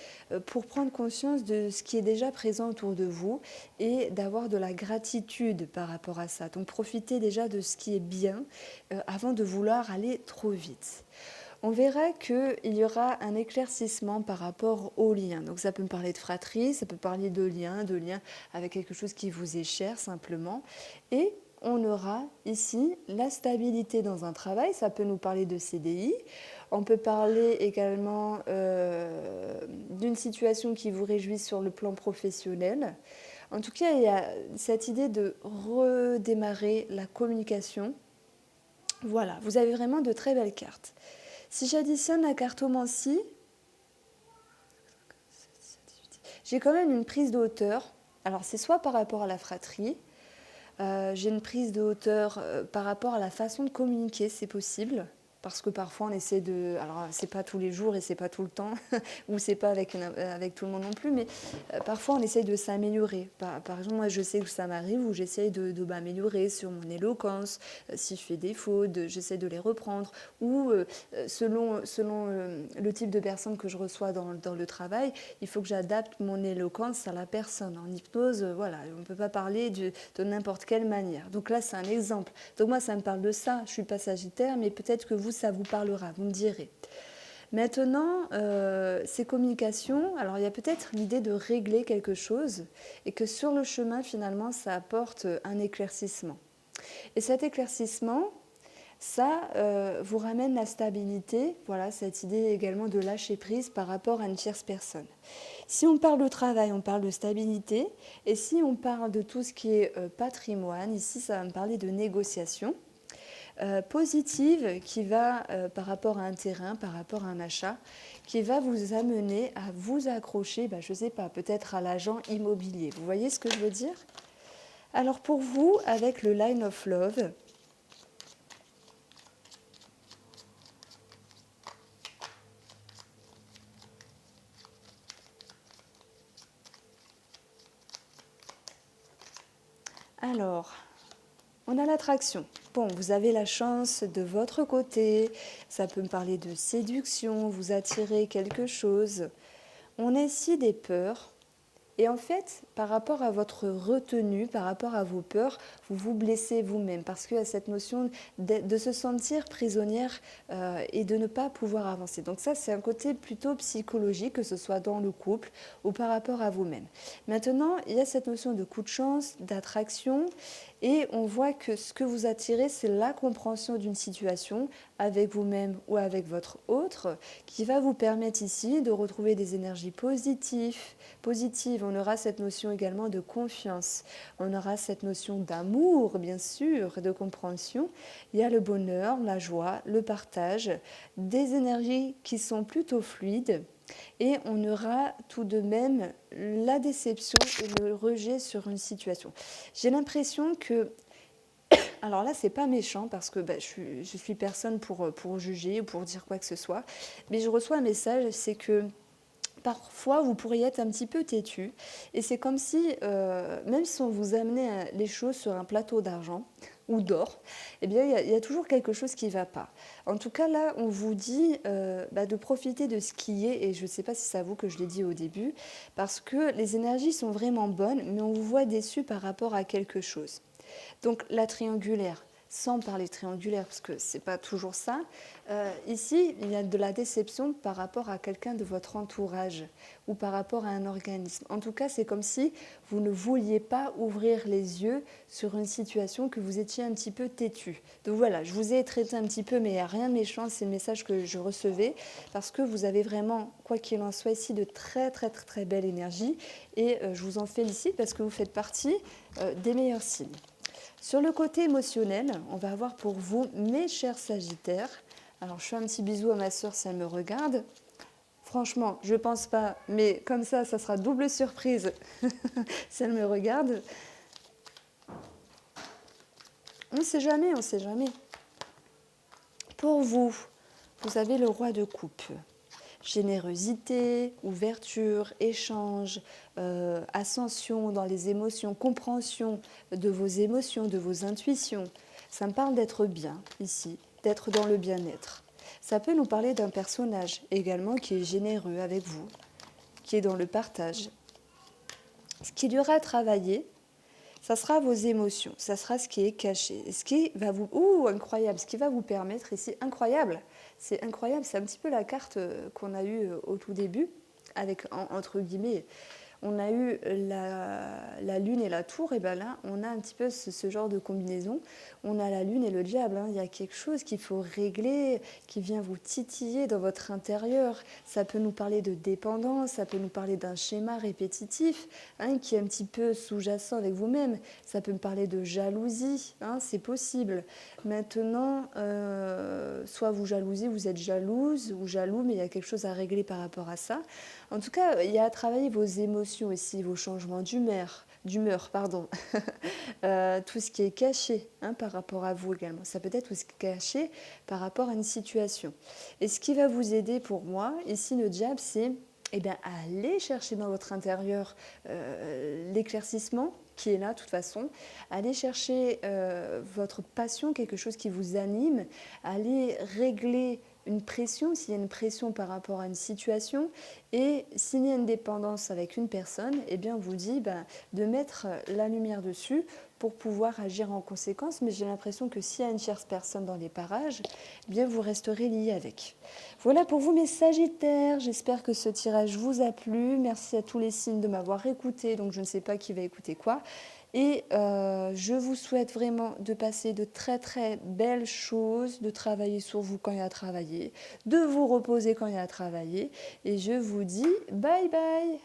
pour prendre conscience de ce qui est déjà présent autour de vous et d'avoir de la gratitude par rapport à ça. Donc profitez déjà de ce qui est bien avant de vouloir aller trop vite. On verra qu'il y aura un éclaircissement par rapport aux liens. Donc ça peut me parler de fratrie, ça peut parler de liens avec quelque chose qui vous est cher simplement. Et on aura ici la stabilité dans un travail, ça peut nous parler de CDI. On peut parler également d'une situation qui vous réjouit sur le plan professionnel. En tout cas, il y a cette idée de redémarrer la communication. Voilà, vous avez vraiment de très belles cartes. Si j'additionne la cartomancie, j'ai quand même une prise de hauteur. Alors, c'est soit par rapport à la fratrie, j'ai une prise de hauteur par rapport à la façon de communiquer, c'est possible. Parce que parfois on essaie de... Alors c'est pas tous les jours et c'est pas tout le temps, ou c'est pas avec tout le monde non plus, mais parfois on essaie de s'améliorer. Par exemple, moi je sais que ça m'arrive où j'essaie de m'améliorer sur mon éloquence, si je fais des fautes, j'essaie de les reprendre, ou selon le type de personne que je reçois dans le travail, il faut que j'adapte mon éloquence à la personne. En hypnose, voilà, on ne peut pas parler de n'importe quelle manière. Donc là c'est un exemple. Donc moi ça me parle de ça, je suis pas Sagittaire, mais peut-être que vous ça vous parlera, vous me direz. Maintenant, ces communications, alors il y a peut-être l'idée de régler quelque chose et que sur le chemin, finalement, ça apporte un éclaircissement. Et cet éclaircissement, ça vous ramène la stabilité, voilà, cette idée également de lâcher prise par rapport à une tierce personne. Si on parle de travail, on parle de stabilité, et si on parle de tout ce qui est patrimoine, ici ça va me parler de négociation. Positive qui va, par rapport à un terrain, par rapport à un achat, qui va vous amener à vous accrocher, je ne sais pas, peut-être à l'agent immobilier. Vous voyez ce que je veux dire? Alors pour vous, avec le Line of Love, alors, on a l'attraction. Bon, vous avez la chance de votre côté, ça peut me parler de séduction, vous attirez quelque chose. On a ici des peurs. Et en fait, par rapport à votre retenue, par rapport à vos peurs, vous vous blessez vous-même parce qu'il y a cette notion de se sentir prisonnière et de ne pas pouvoir avancer. Donc ça, c'est un côté plutôt psychologique, que ce soit dans le couple ou par rapport à vous-même. Maintenant, il y a cette notion de coup de chance, d'attraction, et on voit que ce que vous attirez, c'est la compréhension d'une situation avec vous-même ou avec votre autre, qui va vous permettre ici de retrouver des énergies positives. On aura cette notion également de confiance. On aura cette notion d'amour, bien sûr, de compréhension. Il y a le bonheur, la joie, le partage, des énergies qui sont plutôt fluides. Et on aura tout de même la déception et le rejet sur une situation. J'ai l'impression que, alors là, c'est pas méchant parce que je suis personne pour juger ou pour dire quoi que ce soit, mais je reçois un message, c'est que parfois, vous pourriez être un petit peu têtu. Et c'est comme si, même si on vous amenait les choses sur un plateau d'argent ou d'or, eh bien, il y a toujours quelque chose qui ne va pas. En tout cas, là, on vous dit de profiter de ce qui est. Et je ne sais pas si c'est à vous que je l'ai dit au début, parce que les énergies sont vraiment bonnes, mais on vous voit déçu par rapport à quelque chose. Donc, la triangulaire, sans parler triangulaire, parce que ce n'est pas toujours ça, ici, il y a de la déception par rapport à quelqu'un de votre entourage ou par rapport à un organisme. En tout cas, c'est comme si vous ne vouliez pas ouvrir les yeux sur une situation que vous étiez un petit peu têtu. Donc voilà, je vous ai traité un petit peu, mais il n'y a rien de méchant, c'est le message que je recevais, parce que vous avez vraiment, quoi qu'il en soit ici, de très très très très belle énergie, et je vous en félicite parce que vous faites partie des meilleurs signes. Sur le côté émotionnel, on va avoir pour vous, mes chers Sagittaires. Alors, je fais un petit bisou à ma sœur si elle me regarde. Franchement, je pense pas, mais comme ça sera double surprise si elle me regarde. On ne sait jamais, on ne sait jamais. Pour vous, vous avez le roi de coupe. Générosité, ouverture, échange, ascension dans les émotions, compréhension de vos émotions, de vos intuitions. Ça me parle d'être bien ici, d'être dans le bien-être. Ça peut nous parler d'un personnage également qui est généreux avec vous, qui est dans le partage. Ce qu'il y aura à travailler, ça sera vos émotions, ça sera ce qui est caché, ce qui va vous... incroyable, ce qui va vous permettre ici, incroyable, c'est un petit peu la carte qu'on a eue au tout début, avec, entre guillemets, on a eu la lune et la tour, et bien là, on a un petit peu ce genre de combinaison. On a la lune et le diable. Il y a quelque chose qu'il faut régler, qui vient vous titiller dans votre intérieur. Ça peut nous parler de dépendance, ça peut nous parler d'un schéma répétitif qui est un petit peu sous-jacent avec vous-même. Ça peut me parler de jalousie, c'est possible. Maintenant, soit vous jalousez, vous êtes jalouse ou jaloux, mais il y a quelque chose à régler par rapport à ça. En tout cas, il y a à travailler vos émotions aussi, vos changements d'humeur, tout ce qui est caché par rapport à vous également. Ça peut être tout ce qui est caché par rapport à une situation. Et ce qui va vous aider pour moi, ici le diable, c'est aller chercher dans votre intérieur l'éclaircissement qui est là de toute façon, aller chercher votre passion, quelque chose qui vous anime, aller régler une pression, s'il y a une pression par rapport à une situation, et s'il y a une dépendance avec une personne, eh bien on vous dit de mettre la lumière dessus pour pouvoir agir en conséquence, mais j'ai l'impression que s'il y a une tierce personne dans les parages, eh bien vous resterez lié avec. Voilà pour vous mes Sagittaires, j'espère que ce tirage vous a plu, merci à tous les signes de m'avoir écouté, donc je ne sais pas qui va écouter quoi. Et je vous souhaite vraiment de passer de très très belles choses, de travailler sur vous quand il y a à travailler, de vous reposer quand il y a à travailler. Et je vous dis bye bye!